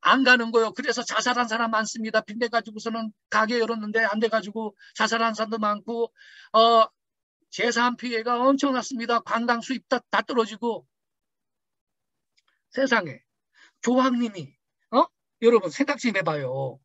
안 가는 거예요. 그래서 자살한 사람 많습니다. 빚내가지고서는 가게 열었는데 안 돼가지고 자살한 사람도 많고 재산 피해가 엄청났습니다. 관광 수입 다 떨어지고. 세상에 교황님이 여러분 생각 좀 해봐요.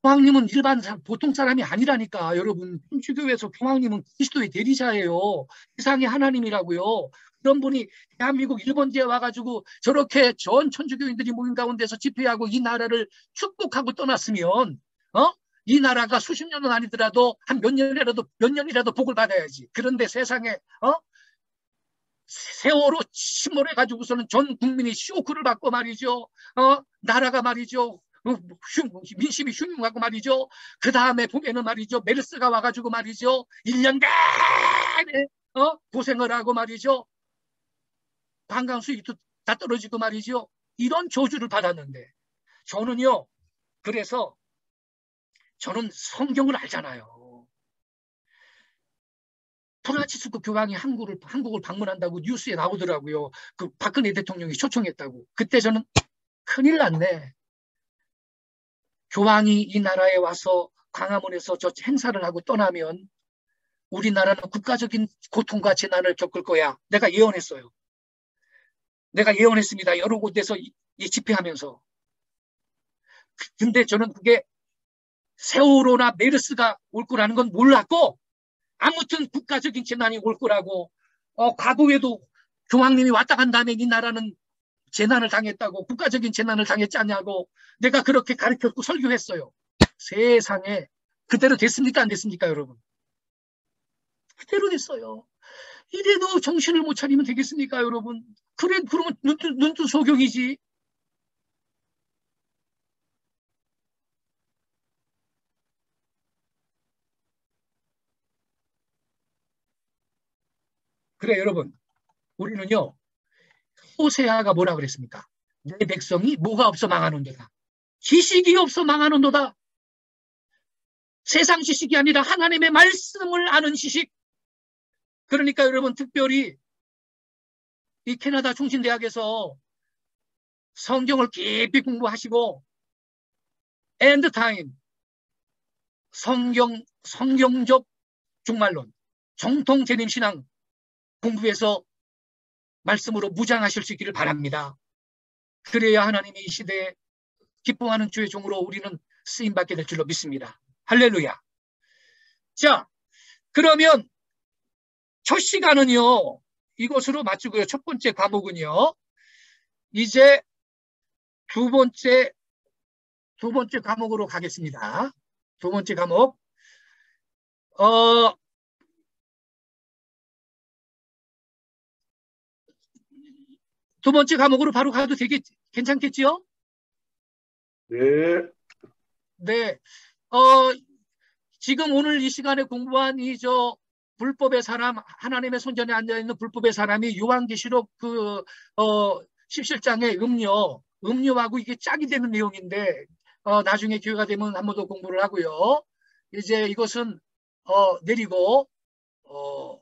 교황님은 일반 보통 사람이 아니라니까. 여러분 천주교에서 교황님은 그리스도의 대리자예요. 세상의 하나님이라고요. 그런 분이 대한민국 일본지에 와가지고 저렇게 전 천주교인들이 모인 가운데서 집회하고 이 나라를 축복하고 떠났으면 이 나라가 수십 년은 아니더라도 한 몇 년이라도 복을 받아야지. 그런데 세상에 세월호 침몰해가지고서는 전 국민이 쇼크를 받고 말이죠. 나라가 말이죠. 민심이 흉흉하고 말이죠. 그 다음에 보면은 말이죠. 메르스가 와가지고 말이죠. 1년 내내 고생을 하고 말이죠. 관광 수입도 다 떨어지고 말이죠. 이런 저주를 받았는데 저는요. 그래서 저는 성경을 알잖아요. 프란치스코 교황이 한국을 방문한다고 뉴스에 나오더라고요. 그 박근혜 대통령이 초청했다고. 그때 저는 큰일 났네. 교황이 이 나라에 와서 광화문에서 저 행사를 하고 떠나면 우리나라는 국가적인 고통과 재난을 겪을 거야. 내가 예언했어요. 내가 예언했습니다. 여러 곳에서 집회하면서. 근데 저는 그게 세월호나 메르스가 올 거라는 건 몰랐고 아무튼 국가적인 재난이 올 거라고 과거에도 교황님이 왔다 간 다음에 이 나라는 재난을 당했다고 국가적인 재난을 당했지 않냐고 내가 그렇게 가르쳤고 설교했어요. 세상에 그대로 됐습니까? 안 됐습니까? 여러분. 그대로 됐어요. 이래도 정신을 못 차리면 되겠습니까? 여러분. 그러면 눈뜬 소경이지. 그래 여러분. 우리는요. 호세아가 뭐라 그랬습니까? 내 백성이 뭐가 없어 망하는도다. 지식이 없어 망하는도다. 세상 지식이 아니라 하나님의 말씀을 아는 지식. 그러니까 여러분 특별히 이 캐나다 중신대학에서 성경을 깊이 공부하시고 엔드타임 성경적 종말론 정통 재림신앙 공부해서 말씀으로 무장하실 수 있기를 바랍니다. 그래야 하나님이 이 시대에 기뻐하는 주의 종으로 우리는 쓰임받게 될 줄로 믿습니다. 할렐루야. 자, 그러면 첫 시간은요. 이것으로 마치고요. 첫 번째 과목은요. 이제 두 번째 과목으로 가겠습니다. 두 번째 과목. 어, 두 번째 과목으로 바로 가도 괜찮겠지요? 네. 네. 어, 지금 오늘 이 시간에 공부한 불법의 사람, 하나님의 손전에 앉아있는 불법의 사람이 요한계시록 17장의 음료하고 이게 짝이 되는 내용인데, 나중에 기회가 되면 한 번 더 공부를 하고요. 이제 이것은, 내리고, 어,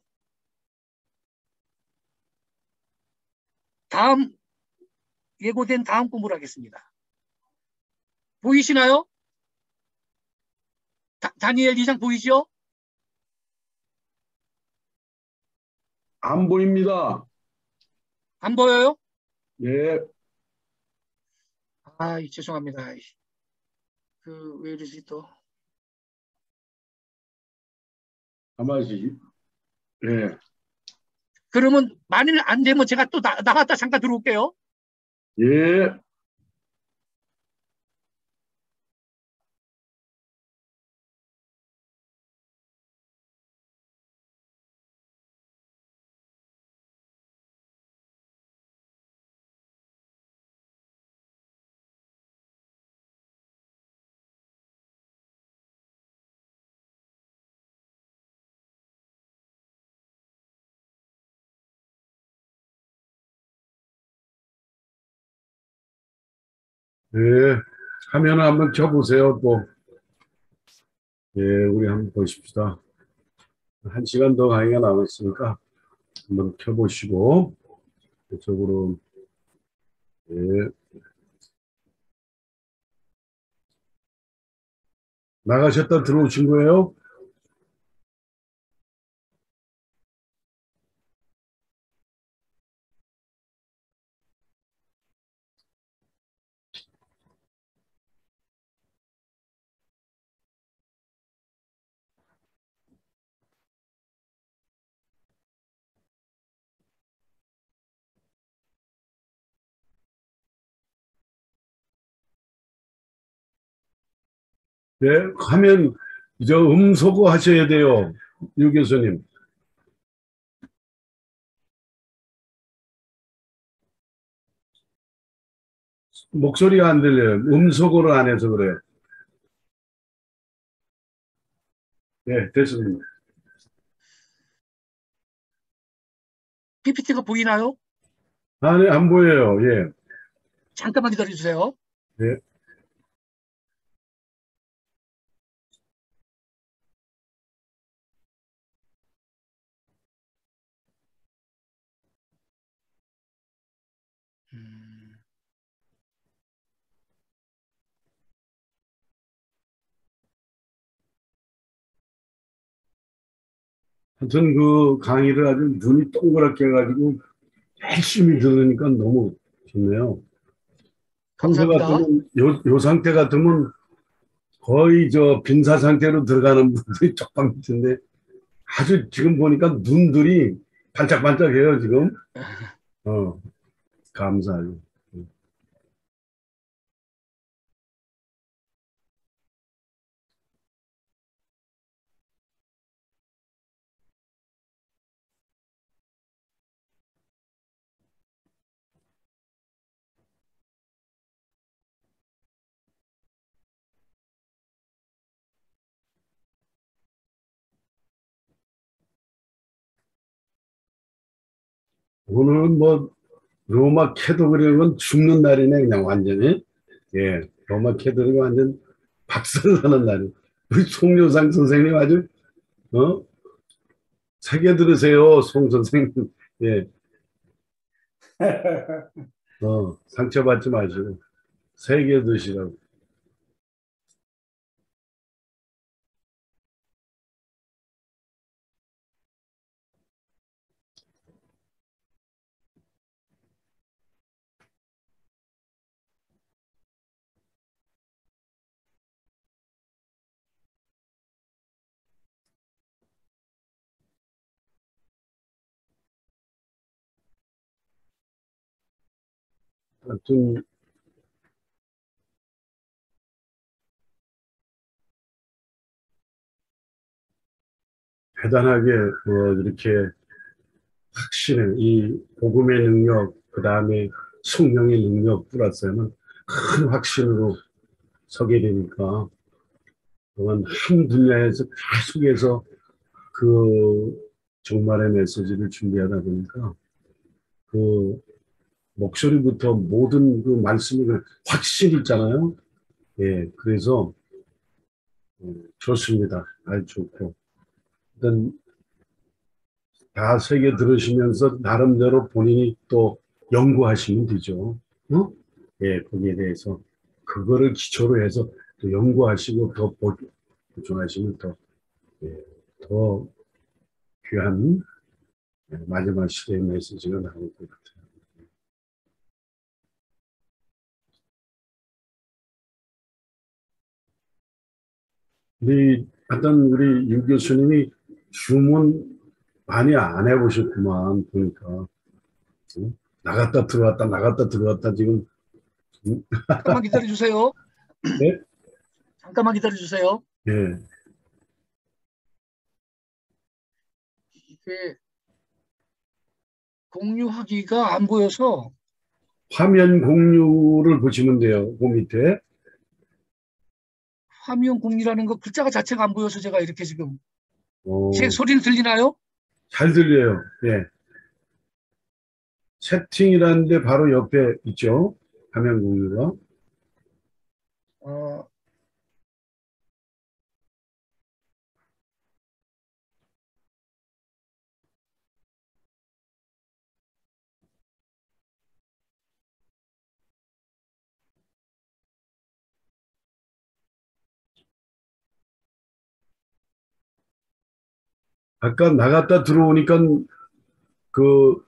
예고된 다음 공부를 하겠습니다. 보이시나요? 다니엘 2장 보이죠? 안 보입니다. 안 보여요? 예. 죄송합니다. 왜 이러지 또. 가만히. 예. 그러면 만일 안 되면 제가 또 나갔다 잠깐 들어올게요. 예. 예. 화면을 한번 켜보세요, 또. 예, 우리 한번 보십시다. 1시간 더 강의가 남았으니까 한번 켜보시고, 이쪽으로, 예. 나가셨다 들어오신 거예요? 네, 화면, 음소거 하셔야 돼요. 유 교수님. 목소리가 안 들려요. 음소거를 안 해서 그래요. 네, 됐습니다. PPT가 보이나요? 네, 안 보여요. 예. 잠깐만 기다려주세요. 네. 음, 하여튼 그 강의를 아주 눈이 동그랗게 해가지고 열심히 들으니까 너무 좋네요. 평소 감사합니다. 같으면, 요 상태 같으면 거의 빈사 상태로 들어가는 분들이 쪽방 밑인데 아주 지금 보니까 눈들이 반짝반짝해요, 지금. 어, 감사해요. 오늘은 로마 캐도그릭은 죽는 날이네, 그냥 완전히. 예, 로마 캐도릭이 완전 박살나는 날이. 우리 송료상 선생님 아주, 어? 새겨 들으세요, 송 선생님. 예, 상처받지 마시고, 새겨 드시라고. 하여튼 대단하게 이렇게 확신을 이 복음의 능력, 그 다음에 성령의 능력 플러스는 큰 확신으로 서게 되니까 그건 한 분야에서 계속해서 그 종말의 메시지를 준비하다 보니까 그 목소리부터 모든 그 말씀이 그 확실히 있잖아요. 예, 그래서 좋습니다. 아주 좋고. 일단 다 새겨 들으시면서 나름대로 본인이 또 연구하시면 되죠. 어? 예, 거기에 대해서 그거를 기초로 해서 또 연구하시고 더 보충하시면 더, 예, 더 귀한 마지막 시대의 메시지가 나올 것 같아요. 우리 유 교수님이 주문 많이 안 해보셨구만, 보니까. 응? 나갔다 들어왔다, 나갔다 들어왔다, 지금. 응? 잠깐만 기다려 주세요. 네? 잠깐만 기다려 주세요. 예. 이게 공유하기가 안 보여서 화면 공유를 보시면 돼요, 그 밑에. 화면 공유라는 거 글자가 자체가 안 보여서 제가 이렇게 지금 제 어, 소리는 들리나요? 잘 들려요. 예. 채팅이라는 데 바로 옆에 있죠, 화면 공유가. 어, 아까 나갔다 들어오니까 그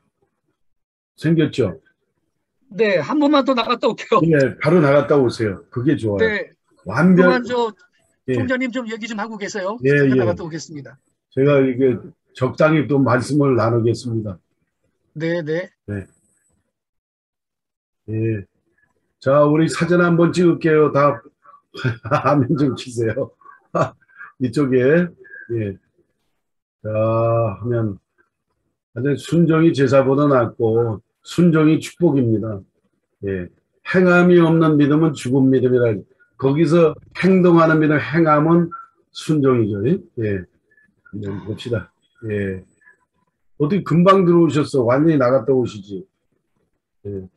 생겼죠. 네, 한 번만 더 나갔다 올게요. 예, 바로 나갔다 오세요. 그게 좋아요. 네, 완벽, 그동안 저 예, 총장님 좀 얘기 좀 하고 계세요. 예, 잠깐 예. 나갔다 오겠습니다. 제가 이게 적당히 또 말씀을 나누겠습니다. 네, 네. 네, 예. 자, 우리 사진 한번 찍을게요. 다 화면 좀 치세요. 이쪽에, 예. 자, 하면, 하여튼 순종이 제사보다 낫고, 순종이 축복입니다. 예. 행함이 없는 믿음은 죽은 믿음이라. 거기서 행동하는 믿음, 행함은 순종이죠. 예. 한번 봅시다. 예. 어떻게 금방 들어오셨어? 완전히 나갔다 오시지. 예. 잠깐요.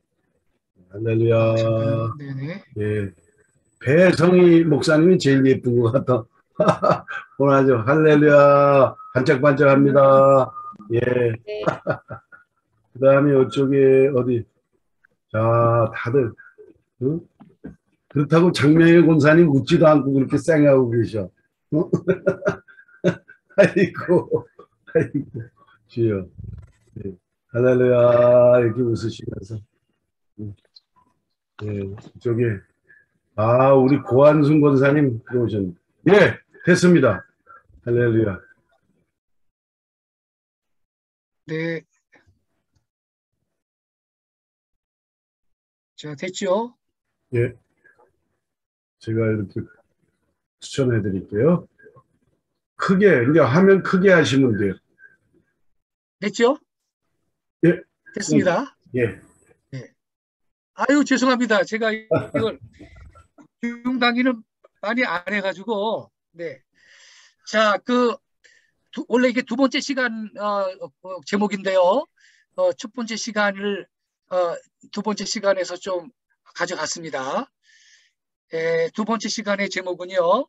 할렐루야. 네, 네. 예. 배성희 목사님이 제일 예쁜 것 같아. 오늘 아주 할렐루야. 반짝반짝합니다. 예. 그 다음에 이쪽에 어디. 자, 다들. 응? 그렇다고 장명의 권사님 웃지도 않고 그렇게 쌩하고 계셔. 어? 아이고, 아이고, 주여. 예. 할렐루야. 이렇게 웃으시면서. 예, 저기, 우리 고한순 권사님 들어오셨네. 예, 됐습니다. 할렐루야. 네. 자, 됐죠? 예, 제가 이렇게 추천해 드릴게요. 크게, 이제 화면 크게 하시면 돼요. 됐죠? 예, 됐습니다. 예. 네. 아유, 죄송합니다. 제가 이걸 중단기는 많이 안 해가지고, 네. 자, 원래 이게 두 번째 시간, 제목인데요. 첫 번째 시간을, 두 번째 시간에서 좀 가져갔습니다. 두 번째 시간의 제목은요,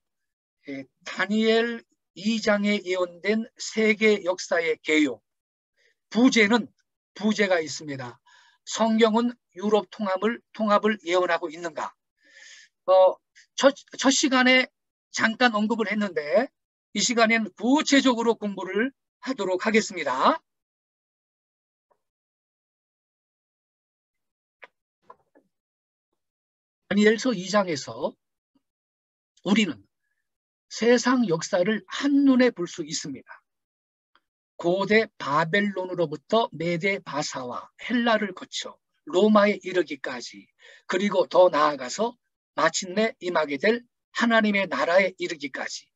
다니엘 2장에 예언된 세계 역사의 개요. 부제가 있습니다. 성경은 유럽 통합을 예언하고 있는가? 첫 시간에 잠깐 언급을 했는데 이 시간에는 구체적으로 공부를 하도록 하겠습니다. 다니엘서 2장에서 우리는 세상 역사를 한눈에 볼 수 있습니다. 고대 바벨론으로부터 메데 바사와 헬라를 거쳐 로마에 이르기까지, 그리고 더 나아가서 마침내 임하게 될 하나님의 나라에 이르기까지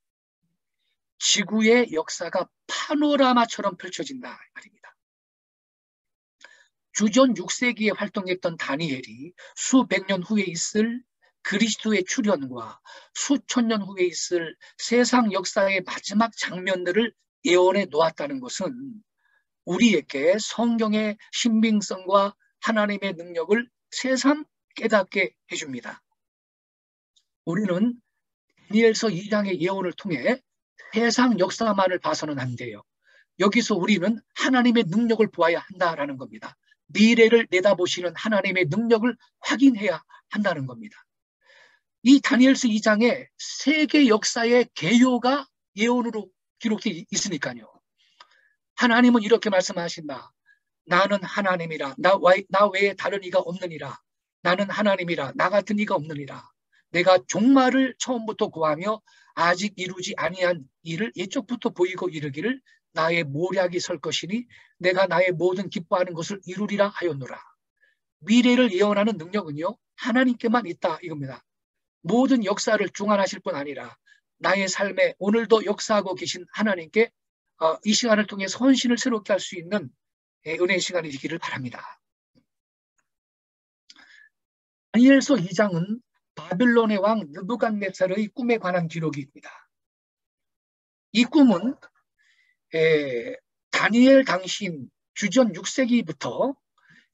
지구의 역사가 파노라마처럼 펼쳐진다 말입니다. 주전 6세기에 활동했던 다니엘이 수백 년 후에 있을 그리스도의 출현과 수천 년 후에 있을 세상 역사의 마지막 장면들을 예언해 놓았다는 것은 우리에게 성경의 신빙성과 하나님의 능력을 새삼 깨닫게 해줍니다. 우리는 다니엘서 2장의 예언을 통해 세상 역사만을 봐서는 안 돼요. 여기서 우리는 하나님의 능력을 보아야 한다라는 겁니다. 미래를 내다보시는 하나님의 능력을 확인해야 한다는 겁니다. 이 다니엘서 2장에 세계 역사의 개요가 예언으로 기록되어 있으니까요. 하나님은 이렇게 말씀하신다. 나는 하나님이라. 나 외에 다른 이가 없느니라. 나는 하나님이라. 나 같은 이가 없느니라. 내가 종말을 처음부터 구하며 아직 이루지 아니한 일을 예적부터 보이고 이르기를 나의 모략이 설 것이니 내가 나의 모든 기뻐하는 것을 이루리라 하였노라. 미래를 예언하는 능력은요, 하나님께만 있다 이겁니다. 모든 역사를 중안하실 뿐 아니라 나의 삶에 오늘도 역사하고 계신 하나님께 이 시간을 통해 헌신을 새롭게 할 수 있는 은혜의 시간이 되기를 바랍니다. 다니엘서 2장은 바빌론의 왕 느부갓네살의 꿈에 관한 기록입니다. 이 꿈은 다니엘 당시인 주전 6세기부터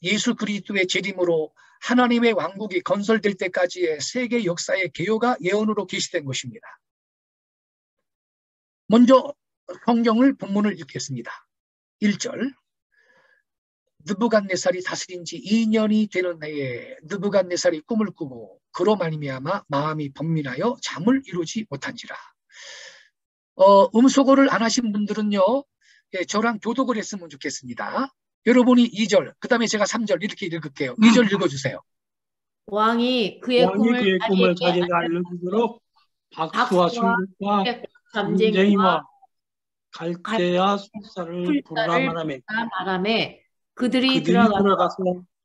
예수 그리스도의 재림으로 하나님의 왕국이 건설될 때까지의 세계 역사의 개요가 예언으로 계시된 것입니다. 먼저 성경을 본문을 읽겠습니다. 1절. 느부갓네살이 다스린 지 2년이 되는 해에 느부갓네살이 꿈을 꾸고 그로 말미암아 마음이 번민하여 잠을 이루지 못한지라. 음소거를 안 하신 분들은요, 저랑 교독을 했으면 좋겠습니다. 여러분이 2절, 그 다음에 제가 3절 이렇게 읽을게요. 2절 읽어주세요. 왕이 그의 꿈을 자기에게 알려주도록 박수와 순국과 전쟁이와 갈대아 술사를 부르라 말하매 그들이 들어가서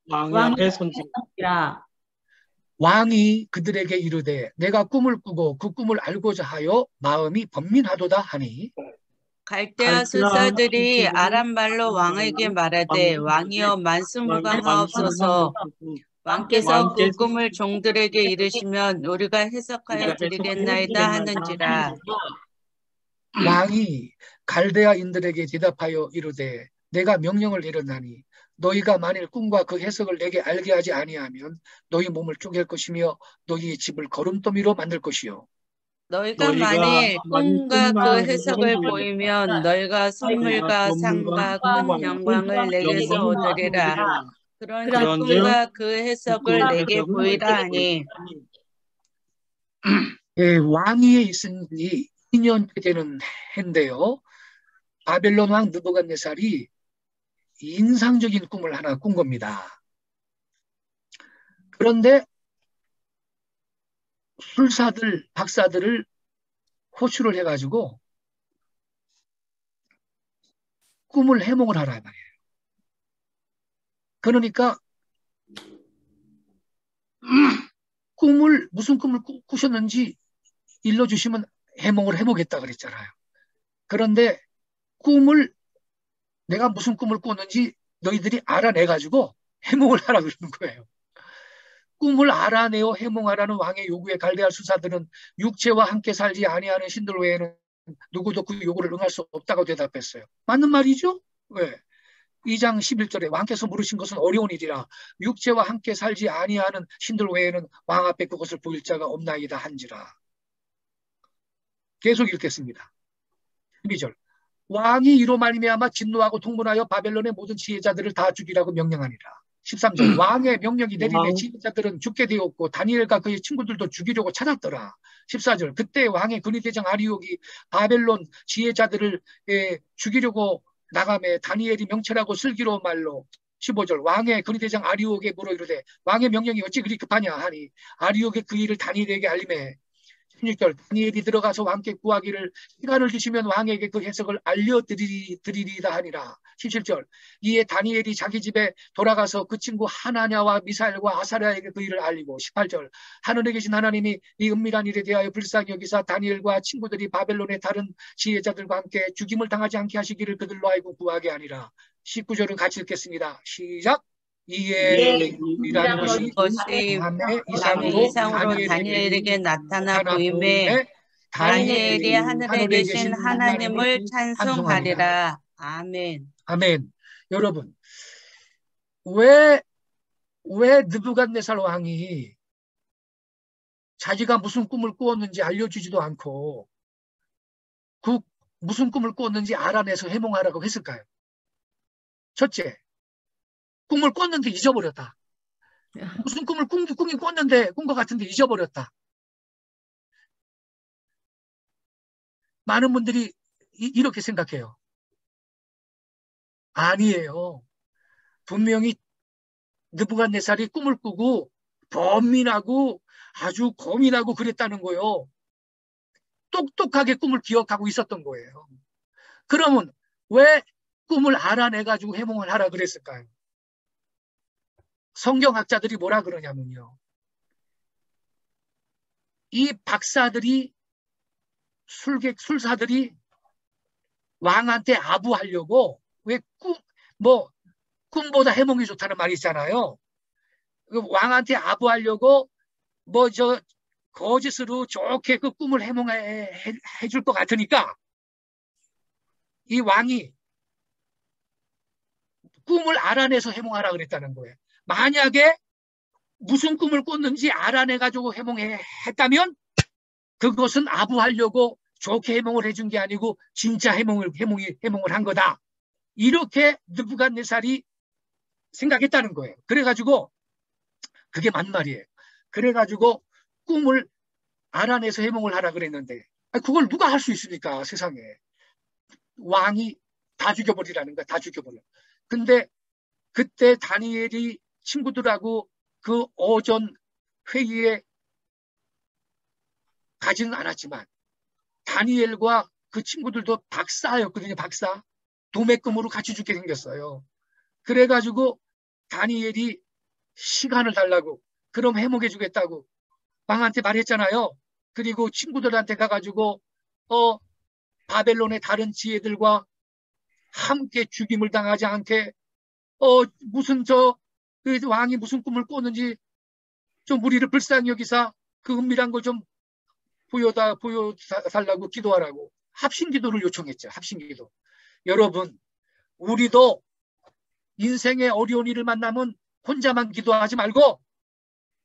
왕이 앞에 선지라. 왕이 그들에게 이르되 내가 꿈을 꾸고 그 꿈을 알고자 하여 마음이 번민하도다 하니 갈대아 술사들이 아람말로 왕에게 말하되 왕이여 만승무강하옵소서. 왕께서 그 꿈을 종들에게 이르시면 우리가 해석하여 드리겠나이다 하는지라. 왕이 갈대아인들에게 대답하여 이르되 내가 명령을 내렸나니 너희가 만일 꿈과 그 해석을 내게 알게 하지 아니하면 너희 몸을 쪼갤 것이며 너희의 집을 거름더미로 만들 것이요. 너희가 만일 꿈과 그 해석을 보이면 너희가 선물과 상과 큰 영광을 내게서 얻으리라. 그런 꿈과 그 해석을 내게 보이라 하니. 왕위에 있은 지 2년째 되는 해인데요. 바벨론 왕 느부갓네살이 인상적인 꿈을 하나 꾼 겁니다. 그런데 술사들, 박사들을 호출을 해가지고 꿈을 해몽을 하라 말이에요. 그러니까 무슨 꿈을 꾸셨는지 일러주시면 해몽을 해보겠다 그랬잖아요. 그런데 내가 무슨 꿈을 꿨는지 너희들이 알아내가지고 해몽을 하라 그러는 거예요. 꿈을 알아내어 해몽하라는 왕의 요구에 갈대아 수사들은 육체와 함께 살지 아니하는 신들 외에는 누구도 그 요구를 응할 수 없다고 대답했어요. 맞는 말이죠? 왜? 2장 11절에 왕께서 물으신 것은 어려운 일이라 육체와 함께 살지 아니하는 신들 외에는 왕 앞에 그것을 보일 자가 없나이다 한지라. 계속 읽겠습니다. 12절. 왕이 이로 말미암아 진노하고 통분하여 바벨론의 모든 지혜자들을 다 죽이라고 명령하니라. 13절. 왕의 명령이 내림에 지혜자들은 죽게 되었고 다니엘과 그의 친구들도 죽이려고 찾았더라. 14절. 그때 왕의 근위대장 아리옥이 바벨론 지혜자들을 죽이려고 나가매 다니엘이 명철하고 슬기로운 말로 15절. 왕의 근위대장 아리옥에 물어 이르되 왕의 명령이 어찌 그리 급하냐 하니 아리옥이 그 일을 다니엘에게 알림해 16절 다니엘이 들어가서 왕께 구하기를 시간을 주시면 왕에게 그 해석을 알려드리리다 하니라. 17절 이에 다니엘이 자기 집에 돌아가서 그 친구 하나냐와 미사엘과 아사랴에게 그 일을 알리고 18절 하늘에 계신 하나님이 이 은밀한 일에 대하여 불쌍히 여기사 다니엘과 친구들이 바벨론의 다른 지혜자들과 함께 죽임을 당하지 않게 하시기를 그들로 알고 구하게 하니라. 19절은 같이 읽겠습니다. 시작. 이에 이란 것이 밤의 이상으로 다니엘에게 나타나 보임에 다니엘이 하늘에 계신 하나님을 찬송하리라. 아멘. 아멘. 여러분, 왜 느부갓네살 왕이 자기가 무슨 꿈을 꾸었는지 알려주지도 않고 그 무슨 꿈을 꾸었는지 알아내서 해몽하라고 했을까요? 첫째, 꿈을 꿨는데 잊어버렸다. 무슨 꿈을 꾸긴 꿨는데 꾼 것 같은데 잊어버렸다. 많은 분들이 이렇게 생각해요. 아니에요. 분명히 느부갓네살이 꿈을 꾸고 번민하고 아주 고민하고 그랬다는 거예요. 똑똑하게 꿈을 기억하고 있었던 거예요. 그러면 왜 꿈을 알아내가지고 해몽을 하라 그랬을까요? 성경학자들이 뭐라 그러냐면요. 이 박사들이 술사들이 왕한테 아부하려고 왜 꿈보다 해몽이 좋다는 말이 있잖아요. 왕한테 아부하려고 거짓으로 좋게 그 꿈을 해몽해 줄 것 같으니까 이 왕이 꿈을 알아내서 해몽하라 그랬다는 거예요. 만약에 무슨 꿈을 꿨는지 알아내가지고 해몽했다면 그것은 아부하려고 좋게 해몽을 해준 게 아니고 진짜 해몽을 한 거다. 이렇게 느부갓네살이 생각했다는 거예요. 그래가지고 그게 맞는 말이에요. 그래가지고 꿈을 알아내서 해몽을 하라 그랬는데 그걸 누가 할 수 있습니까? 세상에. 왕이 다 죽여버리라는 거야. 다 죽여버려. 근데 그때 다니엘이 친구들하고 그 오전 회의에 가지는 않았지만 다니엘과 그 친구들도 박사였거든요. 박사. 도매금으로 같이 죽게 생겼어요. 그래가지고 다니엘이 시간을 달라고 그럼 해몽해 주겠다고 왕한테 말했잖아요. 그리고 친구들한테 가가지고 바벨론의 다른 지혜들과 함께 죽임을 당하지 않게 무슨 그 왕이 무슨 꿈을 꿨는지 좀 우리를 불쌍히 여기사 그 은밀한 걸 좀 보여달라고 기도하라고 합심기도를 요청했죠. 합심기도. 여러분, 우리도 인생의 어려운 일을 만나면 혼자만 기도하지 말고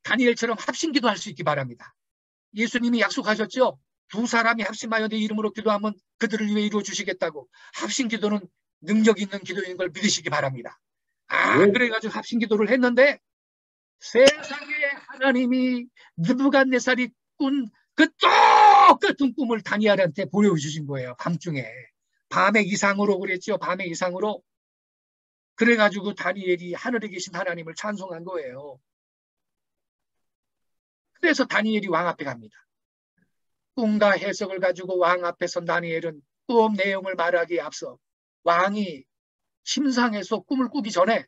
다니엘처럼 합심기도할 수 있기 바랍니다. 예수님이 약속하셨죠. 두 사람이 합심하여 내 이름으로 기도하면 그들을 위해 이루어 주시겠다고. 합심기도는 능력 있는 기도인 걸 믿으시기 바랍니다. 그래가지고 합심기도를 했는데 세상에 하나님이 느부갓네살이 꾼 그 똑같은 꿈을 다니엘한테 보여주신 거예요. 밤중에. 밤의 이상으로 그랬죠. 밤의 이상으로. 그래가지고 다니엘이 하늘에 계신 하나님을 찬송한 거예요. 그래서 다니엘이 왕 앞에 갑니다. 꿈과 해석을 가지고 왕 앞에 선 다니엘은 꿈 내용을 말하기에 앞서 왕이 침상에서 꿈을 꾸기 전에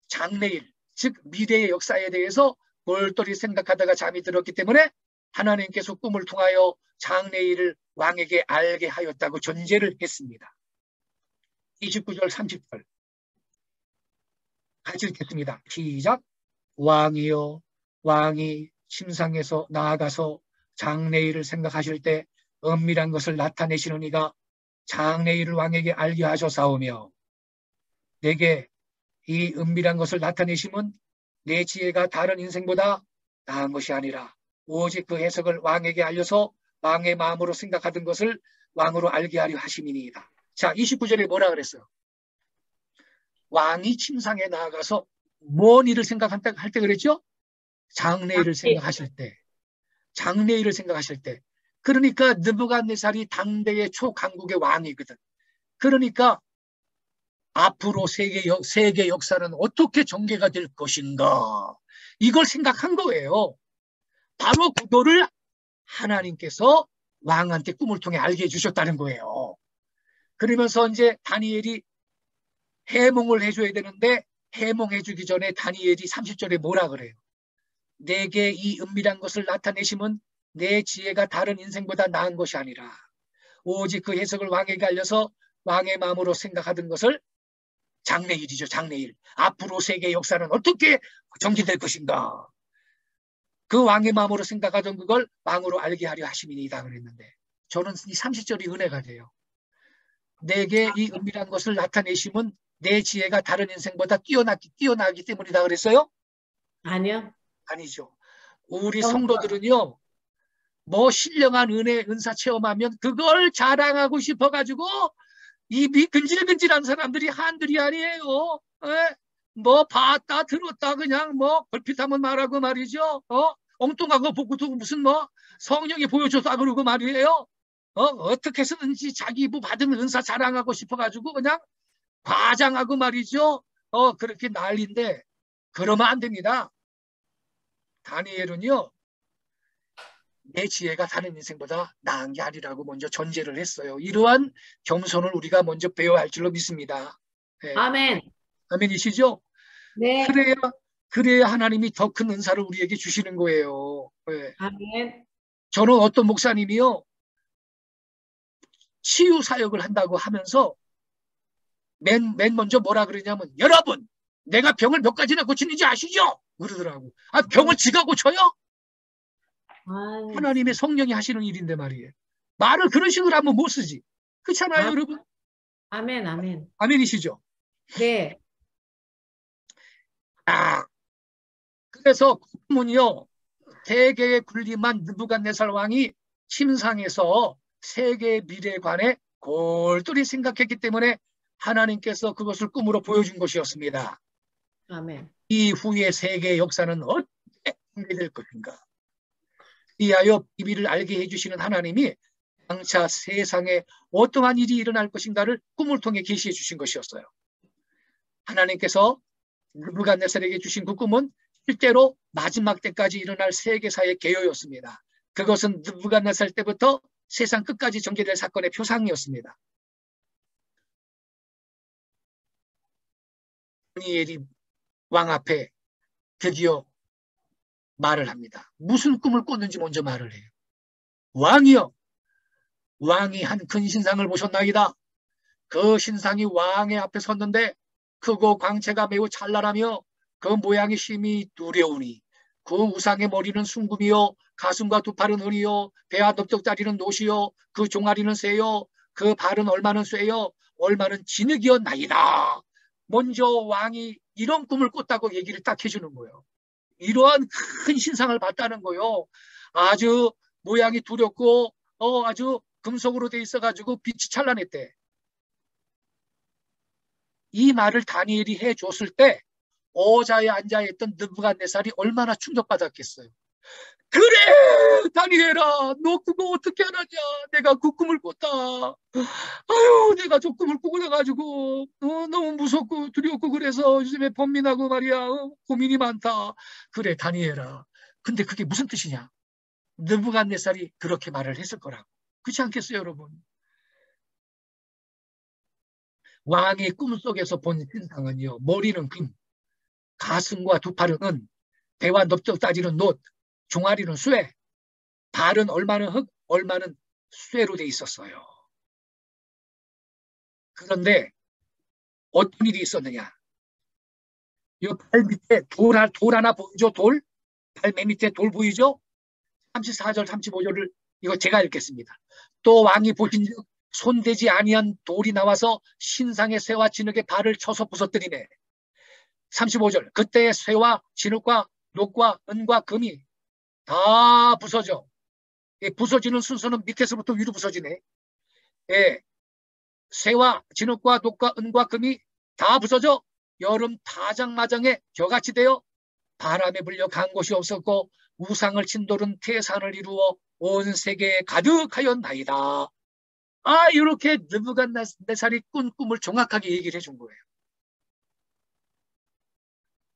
장래일, 즉 미래의 역사에 대해서 골똘히 생각하다가 잠이 들었기 때문에 하나님께서 꿈을 통하여 장래일을 왕에게 알게 하였다고 전제를 했습니다. 29절 30절 같이 읽겠습니다. 시작. 왕이여, 왕이 침상에서 나아가서 장래일을 생각하실 때 은밀한 것을 나타내시는 이가 장래일을 왕에게 알게 하셨사오며 내게 이 은밀한 것을 나타내심은 내 지혜가 다른 인생보다 나은 것이 아니라 오직 그 해석을 왕에게 알려서 왕의 마음으로 생각하던 것을 왕으로 알게 하려 하심이니이다. 자, 29절에 뭐라 그랬어요? 왕이 침상에 나아가서 뭔 일을 생각할 때 그랬죠? 장래일을 생각하실 때. 장래일을 생각하실 때. 그러니까 느부갓네살이 당대의 초강국의 왕이거든. 그러니까 앞으로 세계 역사는 어떻게 전개가 될 것인가. 이걸 생각한 거예요. 바로 그거를 하나님께서 왕한테 꿈을 통해 알게 해주셨다는 거예요. 그러면서 이제 다니엘이 해몽을 해줘야 되는데 해몽해주기 전에 다니엘이 30절에 뭐라 그래요? 내게 이 은밀한 것을 나타내심은 내 지혜가 다른 인생보다 나은 것이 아니라 오직 그 해석을 왕에게 알려서 왕의 마음으로 생각하던 것을 장래일이죠. 장래일. 앞으로 세계 역사는 어떻게 전개될 것인가. 그 왕의 마음으로 생각하던 그걸 왕으로 알게 하려 하심이니이다 그랬는데 저는 이 30절이 은혜가 돼요. 내게 이 은밀한 것을 나타내심은 내 지혜가 다른 인생보다 뛰어나기 때문이다 그랬어요? 아니요. 아니죠. 우리 성도들은요. 뭐 신령한 은혜, 은사 체험하면 그걸 자랑하고 싶어가지고 입이 근질근질한 사람들이 한둘이 아니에요. 에? 뭐 봤다 들었다 그냥 뭐 걸핏하면 말하고 말이죠. 엉뚱한 거 보고도 무슨 뭐 성령이 보여줬다 그러고 말이에요. 어떻게 해서든지 자기 받은 은사 자랑하고 싶어가지고 그냥 과장하고 말이죠. 그렇게 난리인데 그러면 안 됩니다. 다니엘은요. 내 지혜가 다른 인생보다 나은 게 아니라고 먼저 전제를 했어요. 이러한 겸손을 우리가 먼저 배워야 할 줄로 믿습니다. 네. 아멘. 아멘이시죠? 네. 그래야 하나님이 더 큰 은사를 우리에게 주시는 거예요. 네. 아멘. 저는 어떤 목사님이요. 치유 사역을 한다고 하면서 맨 먼저 뭐라 그러냐면 여러분 내가 병을 몇 가지나 고치는지 아시죠? 그러더라고. 아 병을 지가 고쳐요? 하나님의 성령이 하시는 일인데 말이에요. 말을 그런 식으로 하면 못 쓰지. 그렇잖아요, 여러분? 아멘, 아멘. 아멘이시죠? 네. 그래서 국문이요. 세계에 군림한 느부갓네살 왕이 침상에서 세계의 미래에 관해 골똘히 생각했기 때문에 하나님께서 그것을 꿈으로 보여준 것이었습니다. 아멘. 이후의 세계의 역사는 어떻게 전개될 것인가? 이하여 비밀을 알게 해주시는 하나님이 장차 세상에 어떠한 일이 일어날 것인가를 꿈을 통해 계시해 주신 것이었어요. 하나님께서 느부갓네살에게 주신 그 꿈은 실제로 마지막 때까지 일어날 세계사의 계요였습니다. 그것은 느부갓네살 때부터 세상 끝까지 전개될 사건의 표상이었습니다. 다니엘이 왕 앞에 드디어 말을 합니다. 무슨 꿈을 꿨는지 먼저 말을 해요. 왕이여, 왕이 한 큰 신상을 보셨나이다. 그 신상이 왕의 앞에 섰는데 크고 광채가 매우 찬란하며 그 모양이 심히 두려우니 그 우상의 머리는 숭금이요 가슴과 두 팔은 은이요 배와 넓적다리는 노시요 그 종아리는 쇠요 그 발은 얼마는 쇠요 얼마는 진흙이었나이다. 먼저 왕이 이런 꿈을 꿨다고 얘기를 딱 해주는 거예요. 이러한 큰 신상을 봤다는 거요. 아주 모양이 두렵고 아주 금속으로 돼 있어가지고 빛이 찬란했대. 이 말을 다니엘이 해줬을 때 어자에 앉아있던 느부갓네살이 얼마나 충격받았겠어요. 그래 다니엘아 너 그거 어떻게 하느냐. 내가 그 꿈을 꿨다. 아유 내가 저 꿈을 꾸고 나가지고 너무 무섭고 두렵고 그래서 요즘에 번민하고 말이야 고민이 많다. 그래 다니엘아 근데 그게 무슨 뜻이냐. 느부갓네살이 그렇게 말을 했을 거라고. 그렇지 않겠어요 여러분. 왕의 꿈속에서 본 신상은요. 머리는 금, 가슴과 두 팔은 은, 배와 넓적다리는 놋, 종아리는 쇠, 발은 얼마는 흙, 얼마는 쇠로 돼 있었어요. 그런데 어떤 일이 있었느냐. 이 발 밑에 돌 하나 보이죠? 돌? 발 맨 밑에 돌 보이죠? 34절 35절을 이거 제가 읽겠습니다. 또 왕이 보신즉 손대지 아니한 돌이 나와서 신상의 쇠와 진흙의 발을 쳐서 부서뜨리네. 35절 그때의 쇠와 진흙과 녹과 은과 금이 다 부서져. 부서지는 순서는 밑에서부터 위로 부서지네. 예. 쇠와 진흙과 녹과 은과 금이 다 부서져 여름 타장마장에 겨같이 되어 바람에 불려 간 곳이 없었고 우상을 친 돌은 태산을 이루어 온 세계에 가득하였나이다. 이렇게 느부갓네살이 꾼 꿈을 정확하게 얘기를 해준 거예요.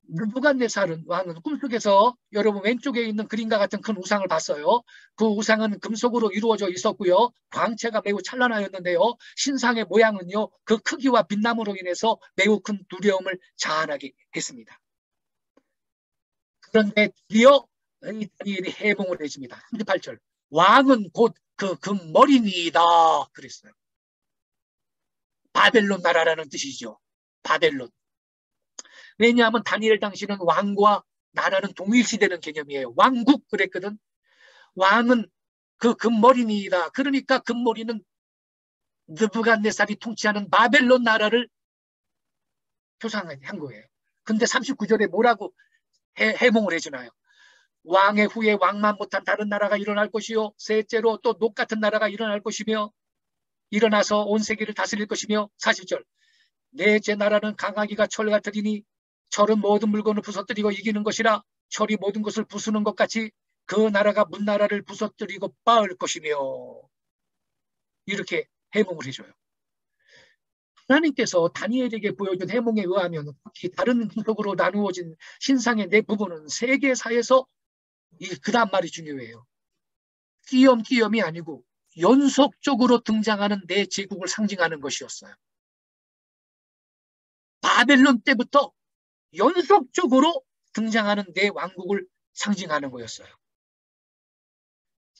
느부갓네살 왕은 꿈속에서 여러분 왼쪽에 있는 그림과 같은 큰 우상을 봤어요. 그 우상은 금속으로 이루어져 있었고요. 광채가 매우 찬란하였는데요. 신상의 모양은요. 그 크기와 빛남으로 인해서 매우 큰 두려움을 자아나게 했습니다. 그런데 드디어 다니엘이 해몽을 해줍니다. 38절. 왕은 곧 그 금머리니이다 그랬어요. 바벨론 나라라는 뜻이죠. 바벨론. 왜냐하면 다니엘 당시는 왕과 나라는 동일시되는 개념이에요. 왕국 그랬거든. 왕은 그 금머리니이다. 그러니까 금머리는 느부갓네살이 통치하는 바벨론 나라를 표상한 거예요. 근데 39절에 뭐라고 해몽을 해주나요? 왕의 후에 왕만 못한 다른 나라가 일어날 것이요. 셋째로 또 녹 같은 나라가 일어날 것이며 일어나서 온 세계를 다스릴 것이며 40절. 넷째 나라는 강하기가 철 같으리니 철은 모든 물건을 부서뜨리고 이기는 것이라 철이 모든 것을 부수는 것 같이 그 나라가 문 나라를 부서뜨리고 빻을 것이며 이렇게 해몽을 해줘요. 하나님께서 다니엘에게 보여준 해몽에 의하면 다른 구석으로 나누어진 신상의 네 부분은 세계사에서 그 다음 말이 중요해요. 띄엄띄엄이 아니고 연속적으로 등장하는 네 제국을 상징하는 것이었어요. 바벨론 때부터 연속적으로 등장하는 네 왕국을 상징하는 거였어요.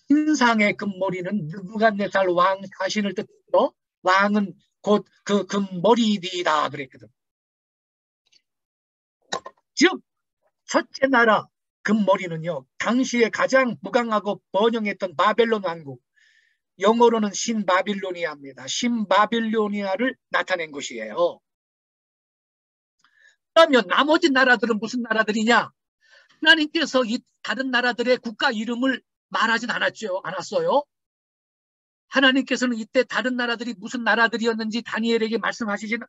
신상의 금머리는 느부갓네살 왕 자신을 뜻하고 왕은 곧 그 금머리이다 그랬거든. 즉 첫째 나라 금머리는요. 당시에 가장 무강하고 번영했던 바벨론 왕국, 영어로는 신바빌로니아입니다. 신바빌로니아를 나타낸 것이에요. 그러면 나머지 나라들은 무슨 나라들이냐? 하나님께서 이 다른 나라들의 국가 이름을 말하진 않았어요. 하나님께서는 이때 다른 나라들이 무슨 나라들이었는지 다니엘에게 말씀하시진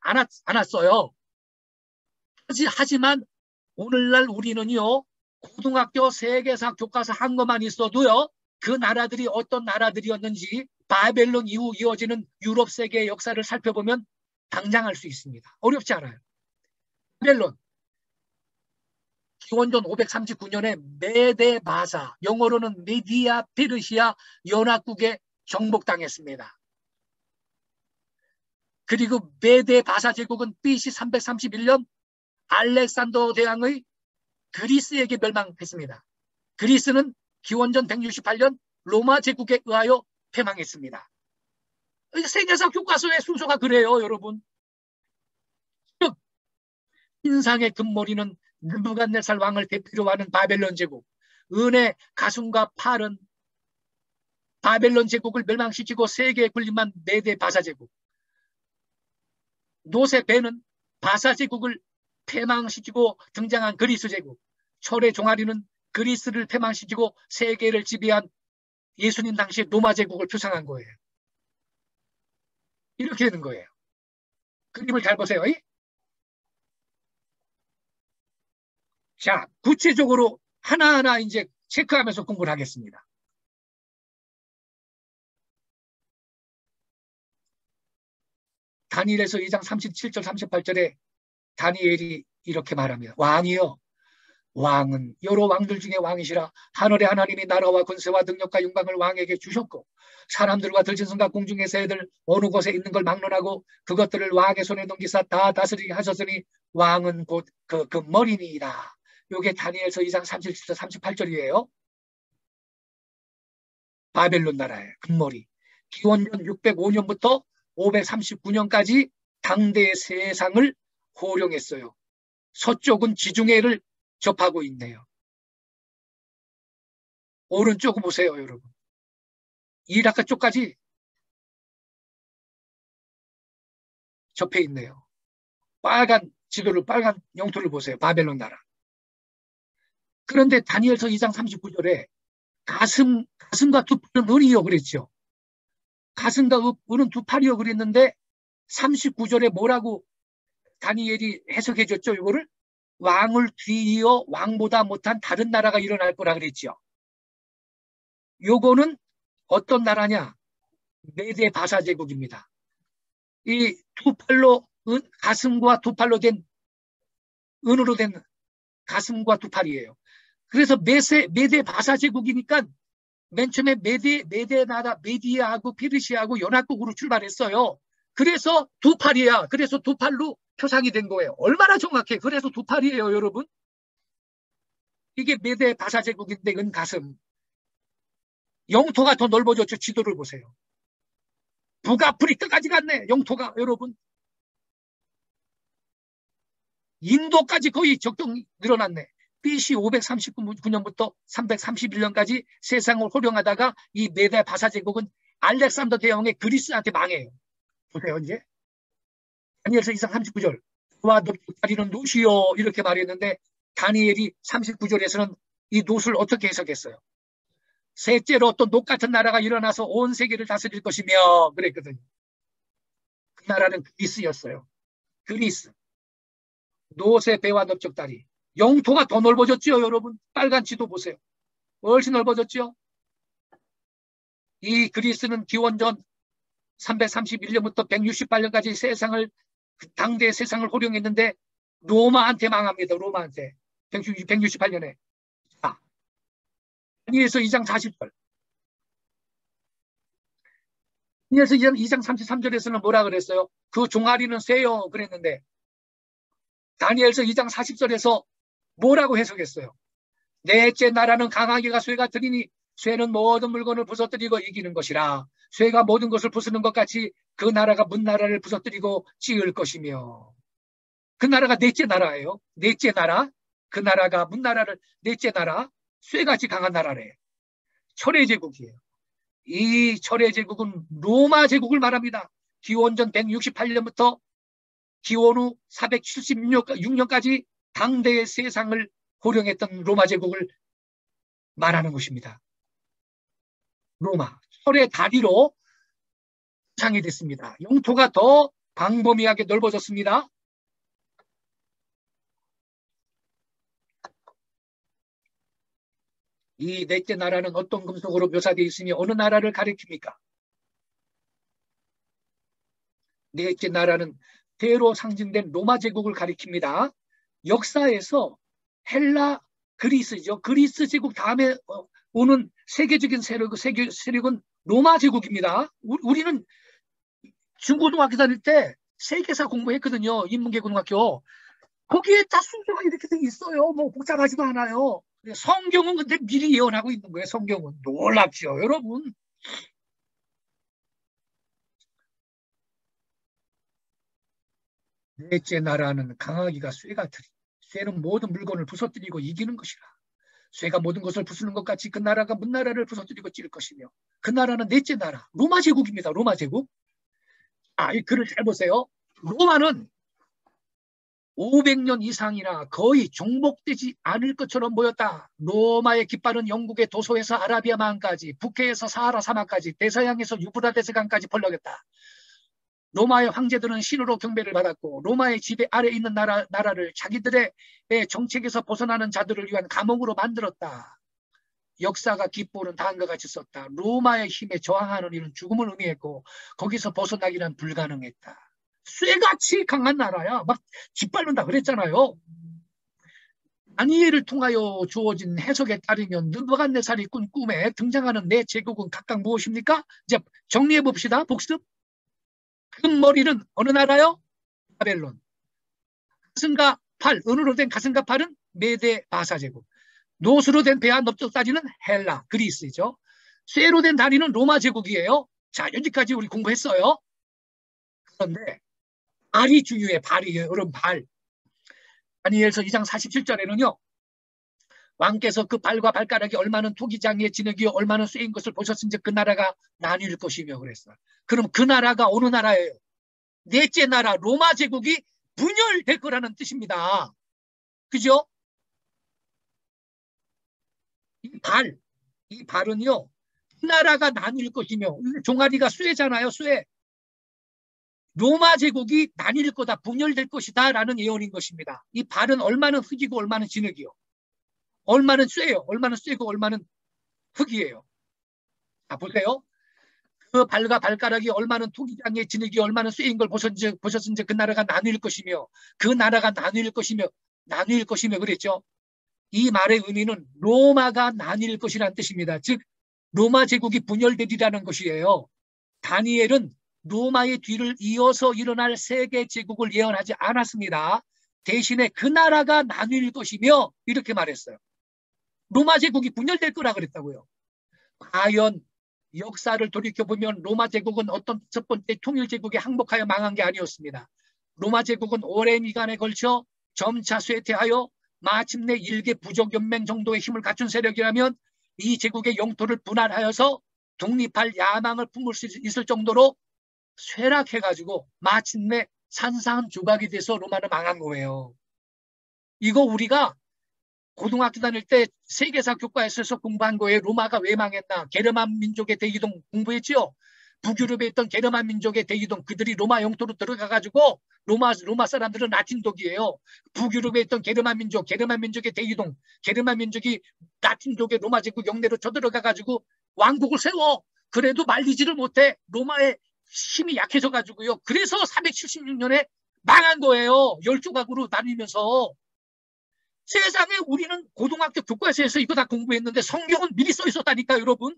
않았어요. 하지만 오늘날 우리는요. 고등학교 세계사 교과서 한 것만 있어도요. 그 나라들이 어떤 나라들이었는지 바벨론 이후 이어지는 유럽 세계의 역사를 살펴보면 당장 알 수 있습니다. 어렵지 않아요. 바벨론 기원전 539년에 메데바사, 영어로는 메디아 페르시아 연합국에 정복당했습니다. 그리고 메데바사 제국은 BC 331년 알렉산더 대왕의 그리스에게 멸망했습니다. 그리스는 기원전 168년 로마 제국에 의하여 패망했습니다. 세계사 교과서의 순서가 그래요, 여러분. 즉 신상의 금머리는 느부갓네살 왕을 대표로 하는 바벨론 제국, 은의 가슴과 팔은 바벨론 제국을 멸망시키고 세계에 군림한 메데 바사 제국, 노새 배는 바사 제국을 패망시키고 등장한 그리스 제국, 철의 종아리는 그리스를 패망시키고 세계를 지배한 예수님 당시 로마 제국을 표상한 거예요. 이렇게 되는 거예요. 그림을 잘 보세요. 자, 구체적으로 하나하나 이제 체크하면서 공부를 하겠습니다. 다니엘에서 2장 37절 38절에 다니엘이 이렇게 말합니다. 왕이여, 왕은 여러 왕들 중에 왕이시라. 하늘의 하나님이 나라와 권세와 능력과 영광을 왕에게 주셨고 사람들과 들짐승과 공중의 새들 어느 곳에 있는 걸 막론하고 그것들을 왕의 손에 넘기사 다 다스리게 하셨으니 왕은 곧 그 머리니이다. 이게 다니엘서 2장 37절 38절이에요. 바벨론 나라의 금머리. 기원전 605년부터 539년까지 당대의 세상을 호령했어요. 서쪽은 지중해를 접하고 있네요. 오른쪽 보세요, 여러분. 이라크 쪽까지 접해 있네요. 빨간 지도를, 빨간 영토를 보세요. 바벨론 나라. 그런데 다니엘서 2장 39절에 가슴과 두 팔은 은이요 그랬죠. 가슴과 은은 두 팔이요 그랬는데 39절에 뭐라고 다니엘이 해석해 줬죠. 이거를 왕을 뒤이어 왕보다 못한 다른 나라가 일어날 거라 그랬죠. 요거는 어떤 나라냐? 메데 바사 제국입니다. 이 두 팔로 가슴과 두 팔로 된 은으로 된 가슴과 두 팔이에요. 그래서 메데 바사 제국이니까 맨 처음에 메데 나라 메디아하고 페르시아하고 연합국으로 출발했어요. 그래서 두 팔이야. 그래서 두 팔로 표상이 된 거예요. 얼마나 정확해. 그래서 두 팔이에요, 여러분. 이게 메데 바사 제국인데 은 가슴. 영토가 더 넓어졌죠. 지도를 보세요. 북아프리카까지 갔네. 영토가 여러분. 인도까지 거의 적정 늘어났네. BC 539년부터 331년까지 세상을 호령하다가 이 메데 바사 제국은 알렉산더 대왕의 그리스한테 망해요. 보세요 이제. 다니엘서 2장 39절. 그와 다리는 노시요 이렇게 말했는데 다니엘이 39절에서는 이 노를 어떻게 해석했어요? 셋째로 또 녹 같은 나라가 일어나서 온 세계를 다스릴 것이며 그랬거든요. 그 나라는 그리스였어요. 그리스. 노새 배와 넓적다리. 영토가 더 넓어졌죠, 여러분. 빨간 지도 보세요. 훨씬 넓어졌죠. 이 그리스는 기원전 331년부터 168년까지 세상을 당대 세상을 호령했는데 로마한테 망합니다. 로마한테. 168년에. 자, 다니엘서 2장 40절. 다니엘서 2장 33절에서는 뭐라 그랬어요? 그 종아리는 쇠요 그랬는데 다니엘서 2장 40절에서 뭐라고 해석했어요? 넷째 나라는 강하기가 쇠가 들이니 쇠는 모든 물건을 부서뜨리고 이기는 것이라. 쇠가 모든 것을 부수는 것 같이 그 나라가 문나라를 부서뜨리고 찌을 것이며. 그 나라가 넷째 나라예요. 넷째 나라. 그 나라가 문나라를 넷째 나라. 쇠같이 강한 나라래. 철의 제국이에요. 이 철의 제국은 로마 제국을 말합니다. 기원전 168년부터 기원 후 476년까지 당대의 세상을 호령했던 로마 제국을 말하는 것입니다. 로마, 철의 다리로 창이 됐습니다. 영토가 더 광범위하게 넓어졌습니다. 이 넷째 나라는 어떤 금속으로 묘사되어 있으며 어느 나라를 가리킵니까? 넷째 나라는 대로 상징된 로마 제국을 가리킵니다. 역사에서 헬라, 그리스죠. 그리스 제국 다음에 오는 세계적인 세력은 로마 제국입니다. 우리는 중고등학교 다닐 때 세계사 공부했거든요. 인문계 고등학교. 거기에 다 순서가 이렇게 돼 있어요. 뭐 복잡하지도 않아요. 성경은 근데 미리 예언하고 있는 거예요. 성경은. 놀랍죠, 여러분. 넷째 나라는 강하기가 쇠가 들이. 쇠는 모든 물건을 부서뜨리고 이기는 것이라. 쇠가 모든 것을 부수는 것 같이 그 나라가 문나라를 부서뜨리고 찌를 것이며. 그 나라는 넷째 나라. 로마 제국입니다. 로마 제국. 이 글을 잘 보세요. 로마는 500년 이상이나 거의 종복되지 않을 것처럼 보였다. 로마의 깃발은 영국의 도소에서 아라비아만까지, 북해에서 사하라 사막까지, 대서양에서 유브라데스 강까지 펄럭였다. 로마의 황제들은 신으로 경배를 받았고 로마의 지배 아래 있는 나라를 자기들의 정책에서 벗어나는 자들을 위한 감옥으로 만들었다. 역사가 기뻐오는 다음과 같이 썼다. 로마의 힘에 저항하는 일은 죽음을 의미했고 거기서 벗어나기는 불가능했다. 쇠같이 강한 나라야. 막 짓밟는다 그랬잖아요. 다니엘을 통하여 주어진 해석에 따르면 느부갓네살이 꾼 꿈에 등장하는 네 제국은 각각 무엇입니까? 이제 정리해 봅시다. 복습. 금머리는 어느 나라요? 바벨론. 가슴과 팔, 은으로 된 가슴과 팔은 메데 바사 제국. 노수로 된 배와 넓적다리는 헬라, 그리스죠. 쇠로 된 다리는 로마 제국이에요. 자, 여기까지 우리 공부했어요. 그런데 발이 중요해. 발이에요. 여러분, 발. 다니엘서 2장 47절에는요. 왕께서 그 발과 발가락이 얼마는 토기장의 진흙이요 얼마는 쇠인 것을 보셨은즉 그 나라가 나뉠 것이며 그랬어요. 그럼 그 나라가 어느 나라예요? 넷째 나라 로마 제국이 분열될 거라는 뜻입니다. 그죠? 이 발은요. 그 나라가 나뉠 것이며 종아리가 쇠잖아요. 쇠. 로마 제국이 나뉠 거다. 분열될 것이다 라는 예언인 것입니다. 이 발은 얼마는 흙이고 얼마는 진흙이요. 얼마는 쇠요. 얼마는 쇠고 얼마는 흙이에요. 자, 보세요. 그 발과 발가락이 얼마는 토기장의 진흙이 얼마는 쇠인 걸 보셨은지 그 나라가 나뉠 것이며 그 나라가 나뉠 것이며 그랬죠. 이 말의 의미는 로마가 나뉠 것이라는 뜻입니다. 즉 로마 제국이 분열되리라는 것이에요. 다니엘은 로마의 뒤를 이어서 일어날 세계 제국을 예언하지 않았습니다. 대신에 그 나라가 나뉠 것이며 이렇게 말했어요. 로마 제국이 분열될 거라 그랬다고요. 과연 역사를 돌이켜보면 로마 제국은 어떤 첫 번째 통일 제국에 항복하여 망한 게 아니었습니다. 로마 제국은 오랜 기간에 걸쳐 점차 쇠퇴하여 마침내 일개 부족연맹 정도의 힘을 갖춘 세력이라면 이 제국의 영토를 분할하여서 독립할 야망을 품을 수 있을 정도로 쇠락해가지고 마침내 산산 조각이 돼서 로마는 망한 거예요. 이거 우리가 고등학교 다닐 때 세계사 교과에서 공부한 거예요. 로마가 왜 망했나. 게르만 민족의 대이동 공부했죠. 북유럽에 있던 게르만 민족의 대이동, 그들이 로마 영토로 들어가가지고 로마 사람들은 라틴독이에요. 북유럽에 있던 게르만 민족의 대이동, 게르만 민족이 라틴독의 로마 제국 영내로 쳐들어가가지고 왕국을 세워. 그래도 말리지를 못해. 로마의 힘이 약해져가지고요. 그래서 476년에 망한 거예요. 12조각으로 나뉘면서. 세상에 우리는 고등학교 교과서에서 이거 다 공부했는데 성경은 미리 써 있었다니까 여러분.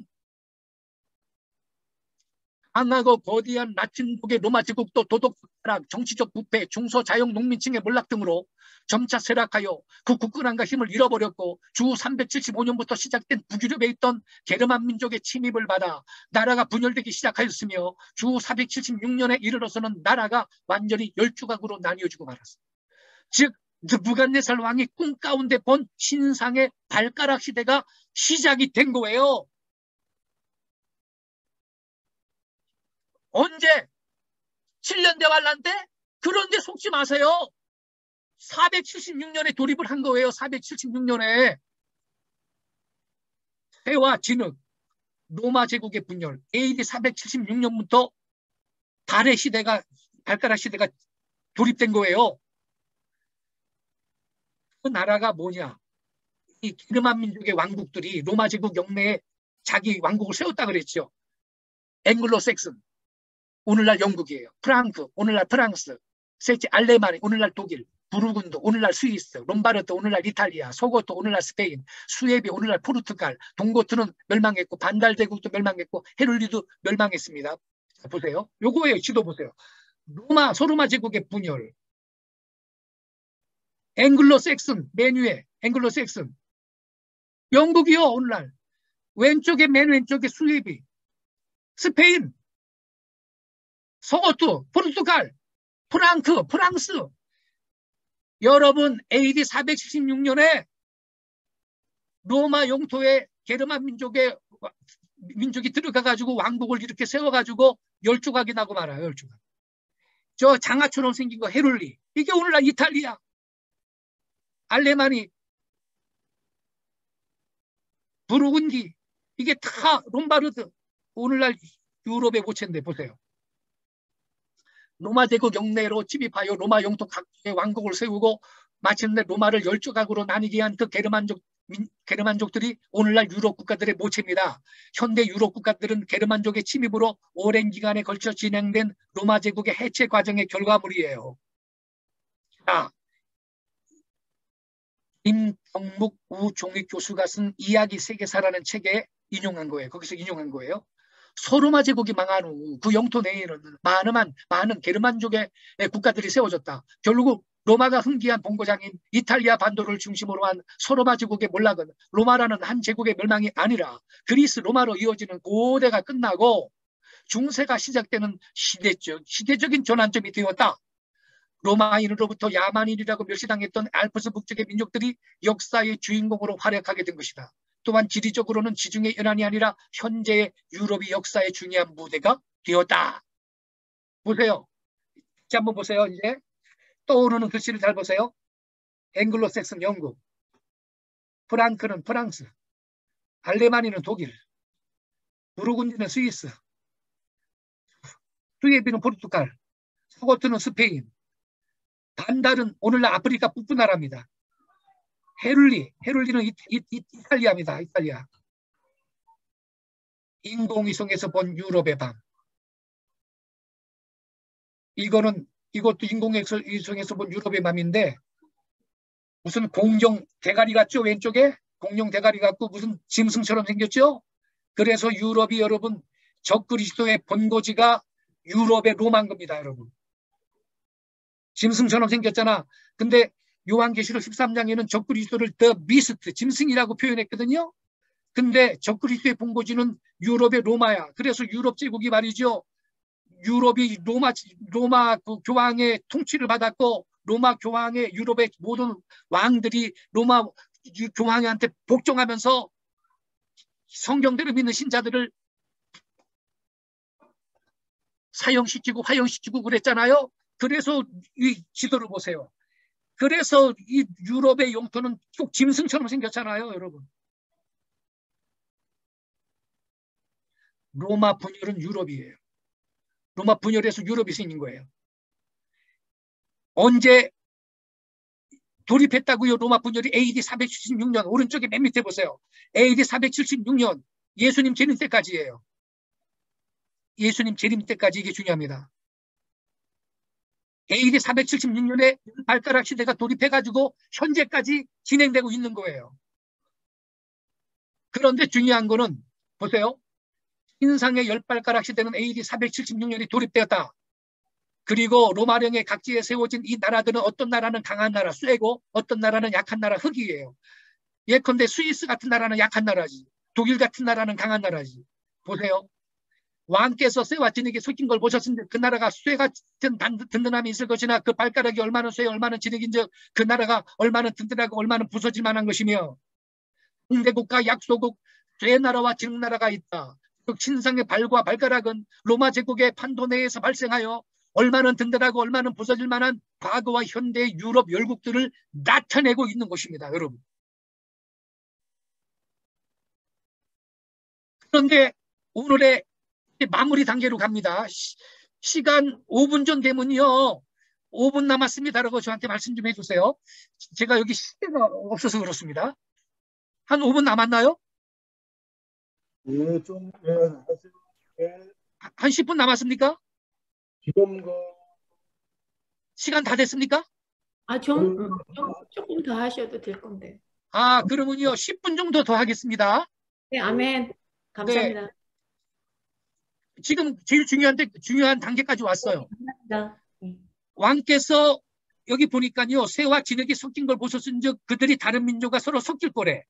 강하고 거대한 라틴독의 로마 제국도 도덕 타락, 정치적 부패, 중소자영 농민층의 몰락 등으로 점차 쇠락하여 그 굳건함과 힘을 잃어버렸고 주 375년부터 시작된 북유럽에 있던 게르만 민족의 침입을 받아 나라가 분열되기 시작하였으며 주 476년에 이르러서는 나라가 완전히 10조각으로 나뉘어지고 말았습니다. 즉 느부갓네살 왕이 꿈 가운데 본 신상의 발가락 시대가 시작이 된 거예요. 언제? 7년 대환란 때? 그런데 속지 마세요. 476년에 돌입을 한 거예요. 476년에. 해와 진흙, 로마 제국의 분열, AD 476년부터 달의 시대가, 발가락 시대가 돌입된 거예요. 그 나라가 뭐냐? 이 게르만 민족의 왕국들이 로마 제국 영내에 자기 왕국을 세웠다 그랬죠. 앵글로색슨, 오늘날 영국이에요. 프랑크, 오늘날 프랑스, 셋째 알레마니, 오늘날 독일, 부르군드, 오늘날 스위스, 롬바르드, 오늘날 이탈리아, 소고토, 오늘날 스페인, 수에비, 오늘날 포르투갈, 동고트는 멸망했고 반달 제국도 멸망했고 헤룰리도 멸망했습니다. 자, 보세요. 요거예요. 지도 보세요. 소로마 제국의 분열. 앵글로색슨, 맨 위에 앵글로색슨. 영국이요. 오늘날. 왼쪽에 맨 왼쪽에 수에비, 스페인, 소고토, 포르투갈, 프랑크, 프랑스. 여러분 AD 476년에 로마 영토에 게르만 민족이 들어가가지고 왕국을 이렇게 세워가지고 10조각이 나고 말아요. 10조각. 저 장아처럼 생긴 거 헤룰리. 이게 오늘날 이탈리아, 알레마니, 부르군디. 이게 다 롬바르드. 오늘날 유럽의 모체인데 보세요. 로마 제국 영내로 침입하여 로마 영토 각지의 왕국을 세우고 마침내 로마를 10조각으로 나뉘게 한 그 게르만족들이 오늘날 유럽 국가들의 모체입니다. 현대 유럽 국가들은 게르만족의 침입으로 오랜 기간에 걸쳐 진행된 로마 제국의 해체 과정의 결과물이에요. 자, 임경묵 우종익 교수가 쓴 이야기 세계사라는 책에 인용한 거예요. 거기서 인용한 거예요. 소로마 제국이 망한 후 그 영토 내에는 많은 게르만족의 국가들이 세워졌다. 결국 로마가 흥기한 본고장인 이탈리아 반도를 중심으로 한 소로마 제국의 몰락은 로마라는 한 제국의 멸망이 아니라 그리스 로마로 이어지는 고대가 끝나고 중세가 시작되는 시대적인 전환점이 되었다. 로마인으로부터 야만인이라고 멸시당했던 알프스 북쪽의 민족들이 역사의 주인공으로 활약하게 된 것이다. 또한 지리적으로는 지중해 연안이 아니라 현재의 유럽이 역사의 중요한 무대가 되었다. 보세요. 다시 한번 보세요. 이제 떠오르는 글씨를 잘 보세요. 앵글로색슨 영국, 프랑크는 프랑스, 알레마니는 독일, 부르군디는 스위스, 수에비는 포르투갈, 소고트는 스페인, 반달은 오늘날 아프리카 북부 나라입니다. 헤룰리는 이탈리아입니다. 이탈리아. 인공위성에서 본 유럽의 밤. 이것도 인공위성에서 본 유럽의 밤인데 무슨 공룡 대가리 같죠? 왼쪽에 공룡 대가리 같고 무슨 짐승처럼 생겼죠? 그래서 유럽이 여러분 적그리스도의 본고지가 유럽의 로마인 겁니다. 여러분. 짐승처럼 생겼잖아. 근데 요한계시록 13장에는 적그리스도를 더 미스트, 짐승이라고 표현했거든요. 근데 적그리스도의 본고지는 유럽의 로마야. 그래서 유럽 제국이 말이죠. 유럽이 로마 그 교황의 통치를 받았고 로마 교황의 유럽의 모든 왕들이 로마 교황한테 복종하면서 성경대로 믿는 신자들을 사형시키고 화형시키고 그랬잖아요. 그래서 이 지도를 보세요. 그래서 이 유럽의 영토는 꼭 짐승처럼 생겼잖아요, 여러분. 로마 분열은 유럽이에요. 로마 분열에서 유럽이 생긴 거예요. 언제 돌입했다고요? 로마 분열이 AD 476년. 오른쪽에 맨 밑에 보세요. AD 476년. 예수님 재림 때까지예요. 예수님 재림 때까지 이게 중요합니다. AD 476년에 발가락 시대가 돌입해가지고 현재까지 진행되고 있는 거예요. 그런데 중요한 거는 보세요. 신상의 열발가락 시대는 AD 476년이 돌입되었다. 그리고 로마령의 각지에 세워진 이 나라들은 어떤 나라는 강한 나라 쇠고 어떤 나라는 약한 나라 흑이에요. 예컨대 스위스 같은 나라는 약한 나라지. 독일 같은 나라는 강한 나라지. 보세요. 왕께서 쇠와 진흙이 섞인 걸 보셨는데 그 나라가 쇠 같은 든든함이 있을 것이나 그 발가락이 얼마나 쇠 얼마나 진흙인지 그 나라가 얼마나 든든하고 얼마나 부서질 만한 것이며 홍대국과 약소국 쇠 나라와 진흙 나라가 있다. 신상의 발과 발가락은 로마 제국의 판도 내에서 발생하여 얼마나 든든하고 얼마나 부서질 만한 과거와 현대의 유럽 열국들을 나타내고 있는 것입니다. 여러분. 그런데 오늘의 마무리 단계로 갑니다. 시간 5분 전 되면요. 5분 남았습니다라고 저한테 말씀 좀 해주세요. 제가 여기 시계가 없어서 그렇습니다. 한 5분 남았나요? 예, 좀, 예, 하세요. 예. 한 10분 남았습니까? 지금 시간 다 됐습니까? 조금 더 하셔도 될 건데. 그러면요. 10분 정도 더 하겠습니다. 네, 아멘. 감사합니다. 네. 지금 제일 중요한 단계까지 왔어요. 감사합니다. 왕께서 여기 보니까요. 새와 진흙이 섞인 걸 보셨은즉 그들이 다른 민족과 서로 섞일 거래.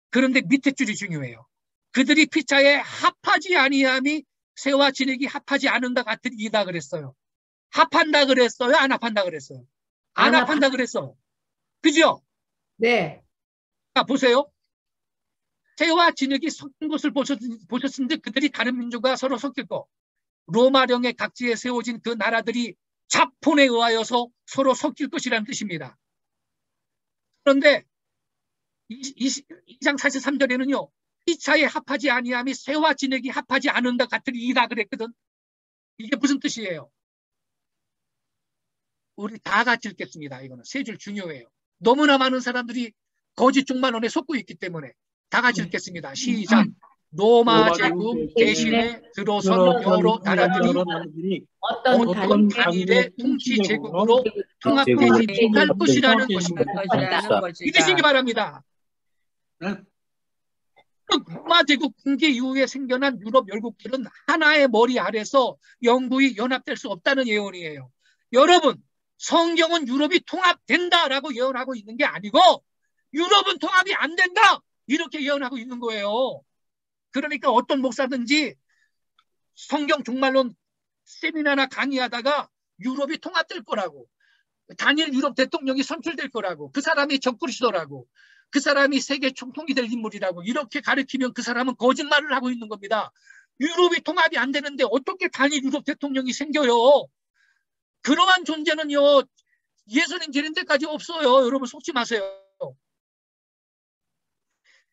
그런데 밑에 줄이 중요해요. 그들이 피차에 합하지 아니함이 새와 진흙이 합하지 않은다 같으리이다 그랬어요. 합한다 그랬어요? 안 합한다 그랬어요? 안 합한다 그랬어. 그죠? 네. 보세요. 새와 진흙이 섞인 것을 보셨는데 그들이 다른 민족과 서로 섞일 거. 로마령의 각지에 세워진 그 나라들이 자폰에 의하여서 서로 섞일 것이라는 뜻입니다. 그런데 2장 43절에는요. 피차에 합하지 아니함이 새와 진흙이 합하지 않은다 같으리이다 그랬거든. 이게 무슨 뜻이에요? 우리 다 같이 읽겠습니다. 이거는 세 줄 중요해요. 너무나 많은 사람들이 거짓 종말론에 속고 있기 때문에 다 같이 읽겠습니다. 시작. 로마 제국 대신에 들어선 여러 나라들이 어떤 당일의 통치 제국으로 통합되지 못할 것이라는 것입니다. 믿으시기 바랍니다. 로마 제국 붕괴 이후에 생겨난 유럽 열국들은 하나의 머리 아래서 영구히 연합될 수 없다는 예언이에요. 여러분, 성경은 유럽이 통합된다라고 예언하고 있는 게 아니고 유럽은 통합이 안 된다 이렇게 예언하고 있는 거예요. 그러니까 어떤 목사든지 성경 종말론 세미나나 강의하다가 유럽이 통합될 거라고, 단일 유럽 대통령이 선출될 거라고, 그 사람이 적그리스도라고, 그 사람이 세계 총통이 될 인물이라고 이렇게 가르치면 그 사람은 거짓말을 하고 있는 겁니다. 유럽이 통합이 안 되는데 어떻게 단일 유럽 대통령이 생겨요? 그러한 존재는요, 예수님 재림 때까지 없어요. 여러분 속지 마세요.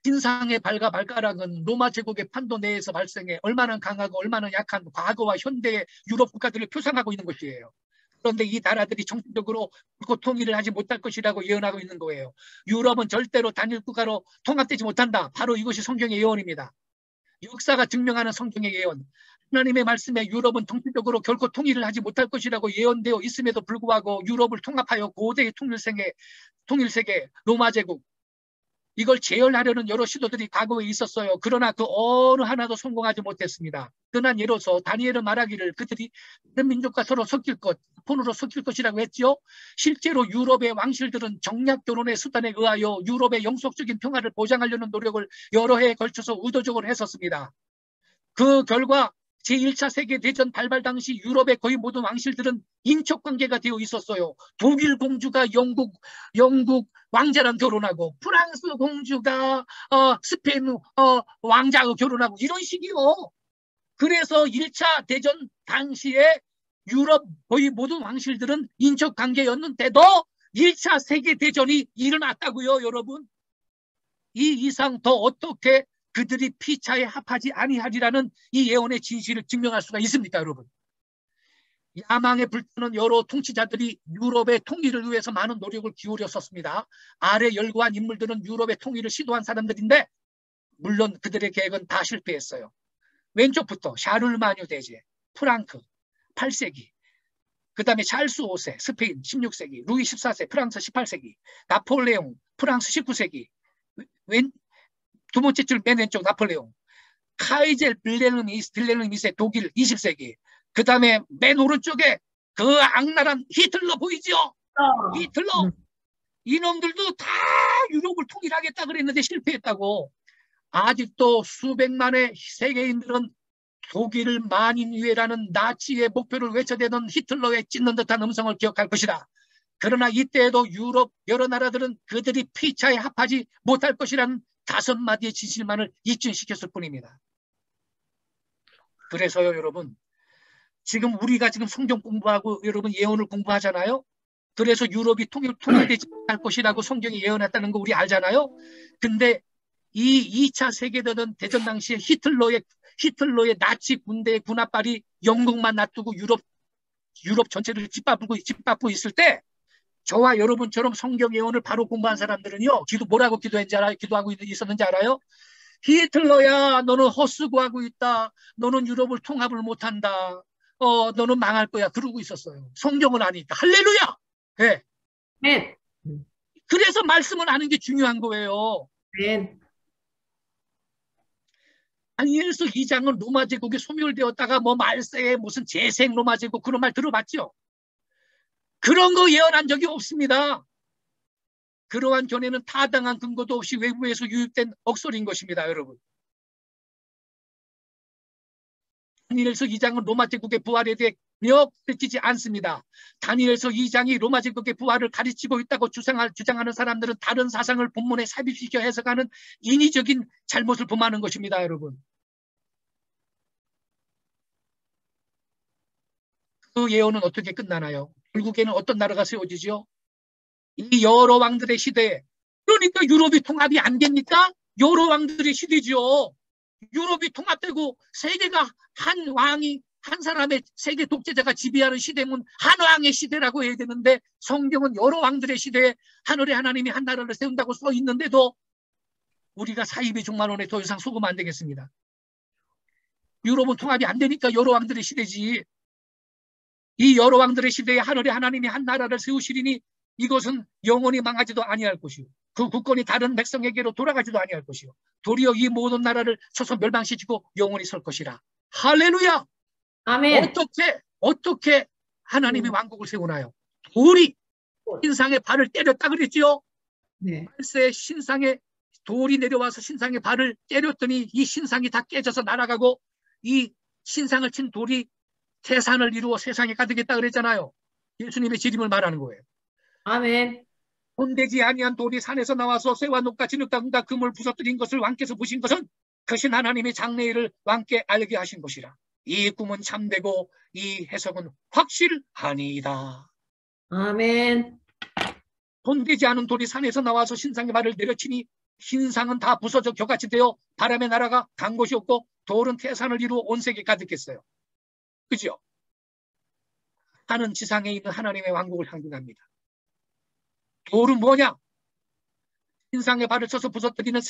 신상의 발과 발가락은 로마 제국의 판도 내에서 발생해 얼마나 강하고 얼마나 약한 과거와 현대의 유럽 국가들을 표상하고 있는 것이에요. 그런데 이 나라들이 정치적으로 통일을 하지 못할 것이라고 예언하고 있는 거예요. 유럽은 절대로 단일 국가로 통합되지 못한다. 바로 이것이 성경의 예언입니다. 역사가 증명하는 성경의 예언. 하나님의 말씀에 유럽은 통치적으로 결코 통일을 하지 못할 것이라고 예언되어 있음에도 불구하고 유럽을 통합하여 고대의 통일세계 로마 제국 이걸 재현하려는 여러 시도들이 과거에 있었어요. 그러나 그 어느 하나도 성공하지 못했습니다. 흔한 예로서 다니엘은 말하기를 그들이 다른 민족과 서로 섞일 것, 폰으로 섞일 것이라고 했죠. 실제로 유럽의 왕실들은 정략 결혼의 수단에 의하여 유럽의 영속적인 평화를 보장하려는 노력을 여러 해에 걸쳐서 의도적으로 했었습니다. 그 결과 제1차 세계대전 발발 당시 유럽의 거의 모든 왕실들은 인척관계가 되어 있었어요. 독일 공주가 영국 왕자랑 결혼하고 프랑스 공주가 스페인 왕자하고 결혼하고 이런 식이요. 그래서 1차 대전 당시에 유럽 거의 모든 왕실들은 인척관계였는데도 1차 세계대전이 일어났다고요. 여러분. 이 이상 더 어떻게 그들이 피차에 합하지 아니하리라는 이 예언의 진실을 증명할 수가 있습니까, 여러분? 야망에 불타는 여러 통치자들이 유럽의 통일을 위해서 많은 노력을 기울였었습니다. 아래 열거한 인물들은 유럽의 통일을 시도한 사람들인데 물론 그들의 계획은 다 실패했어요. 왼쪽부터 샤를마뉴 대제, 프랑크 8세기, 그 다음에 찰스 5세, 스페인 16세기, 루이 14세, 프랑스 18세기, 나폴레옹, 프랑스 19세기, 두 번째 줄 맨 왼쪽 나폴레옹, 카이젤 빌헬름 2세 독일 20세기, 그 다음에 맨 오른쪽에 그 악랄한 히틀러 보이죠? 히틀러. 이놈들도 다 유럽을 통일하겠다 그랬는데 실패했다고. 아직도 수백만의 세계인들은 독일을 만인위해라는 나치의 목표를 외쳐대던 히틀러의 찢는 듯한 음성을 기억할 것이다. 그러나 이때에도 유럽 여러 나라들은 그들이 피차에 합하지 못할 것이라는 5마디의 진실만을 입증시켰을 뿐입니다. 그래서요, 여러분, 지금 우리가 지금 성경 공부하고 여러분 예언을 공부하잖아요. 그래서 유럽이 통일되지 못할 것이라고 성경이 예언했다는 거 우리 알잖아요. 근데 이 2차 세계대전 당시에 히틀러의 나치 군대의 군합발이 영국만 놔두고 유럽 전체를 짓밟고 있을 때 저와 여러분처럼 성경 예언을 바로 공부한 사람들은요, 뭐라고 기도하고 있었는지 알아요? 히틀러야, 너는 헛수고하고 있다. 너는 유럽을 통합을 못한다. 너는 망할 거야. 그러고 있었어요. 성경은 아니까. 할렐루야! 네. 네. 그래서 말씀을 아는 게 중요한 거예요. 네. 다니엘서 2장은 로마 제국이 소멸되었다가 뭐 말세에 무슨 재생 로마 제국 그런 말 들어봤죠? 그런 거 예언한 적이 없습니다. 그러한 견해는 타당한 근거도 없이 외부에서 유입된 억소리인 것입니다, 여러분. 다니엘서 2장은 로마 제국의 부활에 대해 가르치지 않습니다. 다니엘서 2장이 로마 제국의 부활을 가르치고 있다고 주장하는 사람들은 다른 사상을 본문에 삽입시켜 해석하는 인위적인 잘못을 범하는 것입니다, 여러분. 그 예언은 어떻게 끝나나요? 결국에는 어떤 나라가 세워지죠? 이 여러 왕들의 시대에. 그러니까 유럽이 통합이 안 됩니까? 여러 왕들의 시대죠. 유럽이 통합되고 세계가 한 사람의 세계 독재자가 지배하는 시대면 한 왕의 시대라고 해야 되는데 성경은 여러 왕들의 시대에 하늘의 하나님이 한 나라를 세운다고 써 있는데도 우리가 사이비 종말론에 더 이상 속으면 안 되겠습니다. 유럽은 통합이 안 되니까 여러 왕들의 시대지. 이 여러 왕들의 시대에 하늘의 하나님이 한 나라를 세우시리니 이것은 영원히 망하지도 아니할 것이요. 그 국권이 다른 백성에게로 돌아가지도 아니할 것이요. 도리어 이 모든 나라를 서서 멸망시키고 영원히 설 것이라. 할렐루야! 아멘. 어떻게 하나님이 왕국을 세우나요? 돌이 신상의 발을 때렸다 그랬지요? 네. 글쎄 신상에 돌이 내려와서 신상의 발을 때렸더니 이 신상이 다 깨져서 날아가고 이 신상을 친 돌이 태산을 이루어 세상에 가득했다 그랬잖아요. 예수님의 재림을 말하는 거예요. 아멘. 손대지 아니한 돌이 산에서 나와서 쇠와 녹과 진흙과 금을 부서뜨린 것을 왕께서 보신 것은 크신 하나님의 장래일을 왕께 알게 하신 것이라. 이 꿈은 참되고 이 해석은 확실하니이다. 아멘. 손대지 않은 돌이 산에서 나와서 신상의 발을 내려치니 신상은 다 부서져 겨같이 되어 바람에 날아가 간 곳이 없고 돌은 태산을 이루어 온 세계 가득했어요. 그죠? 하는 지상에 있는 하나님의 왕국을 상징합니다. 돌은 뭐냐? 신상의 발을 쳐서 부서뜨려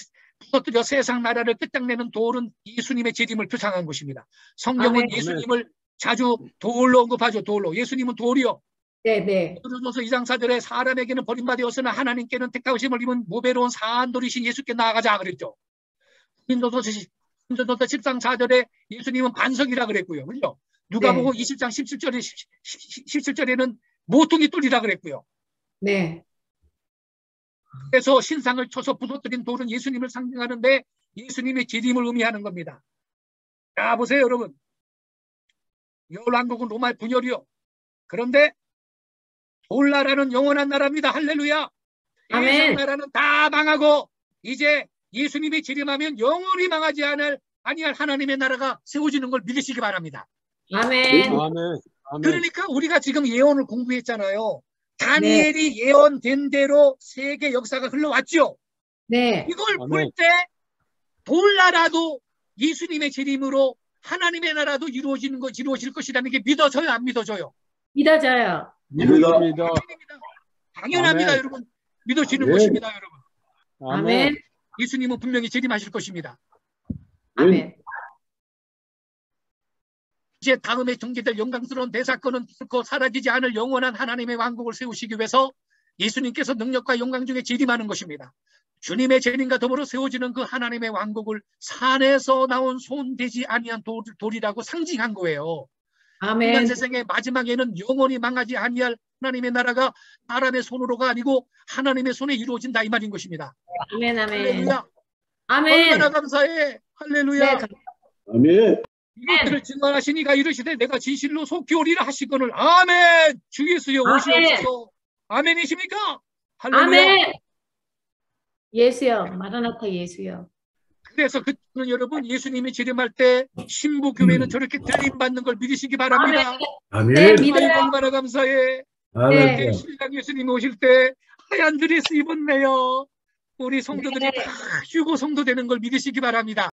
세상 나라를 끝장내는 돌은 예수님의 재림을 표상한 것입니다. 성경은 아멘. 예수님을 자주 돌로 언급하죠. 돌로. 예수님은 돌이요. 네. 고린도서 2장 4절에 사람에게는 버림받았으나 하나님께는 택하심을 입은 무배로운 사한 돌이신 예수께 나아가자 그랬죠. 고린도서 13장 4절에 예수님은 반석이라 그랬고요. 그렇죠? 누가복음 20장 17절에는 모퉁이 돌이라 그랬고요. 네. 그래서 신상을 쳐서 부서뜨린 돌은 예수님을 상징하는데 예수님의 재림을 의미하는 겁니다. 자, 보세요, 여러분. 열왕국은 로마의 분열이요. 그런데 돌나라는 영원한 나라입니다. 할렐루야. 아멘. 세상 나라는 다 망하고 이제 예수님이 재림하면 영원히 망하지 아니할 하나님의 나라가 세워지는 걸 믿으시기 바랍니다. 아멘. 그러니까 우리가 지금 예언을 공부했잖아요. 다니엘이 예언된 대로 세계 역사가 흘러왔죠. 네. 이걸 볼 때 돌나라도 예수님의 재림으로 하나님의 나라도 이루어질 것이라는 게 믿어져요, 안 믿어져요? 믿어져요. 믿습니다. 당연합니다, 아멘. 여러분. 믿어지는 아멘. 것입니다, 여러분. 아멘. 예수님은 분명히 재림하실 것입니다. 아멘. 이제 다음에 전개될 영광스러운 대사건은 결코 사라지지 않을 영원한 하나님의 왕국을 세우시기 위해서 예수님께서 능력과 영광 중에 재림하는 것입니다. 주님의 재림과 더불어 세워지는 그 하나님의 왕국을 산에서 나온 손대지 아니한 돌이라고 상징한 거예요. 아멘. 인간 세상의 마지막에는 영원히 망하지 아니할 하나님의 나라가 사람의 손으로가 아니고 하나님의 손에 이루어진다 이 말인 것입니다. 아멘. 할렐루야. 아멘. 얼마나 감사해. 할렐루야. 네, 아멘. 이것들을 증언하시니가 이르시되 내가 진실로 속히 오리라 하시거늘. 아멘. 주 예수여 오시옵소서. 아멘이십니까? 할렐루야. 아멘. 예수여, 마라나타 예수여. 그래서 그는 여러분 예수님이 재림할 때 신부 교회는 저렇게 들림 받는 걸 믿으시기 바랍니다. 아멘. 네, 아이고 믿어요. 얼마나 감사해. 아멘. 네. 신랑 예수님 오실 때 하얀 드레스 입었네요. 우리 성도들이 다 휴고 성도 되는 걸 믿으시기 바랍니다.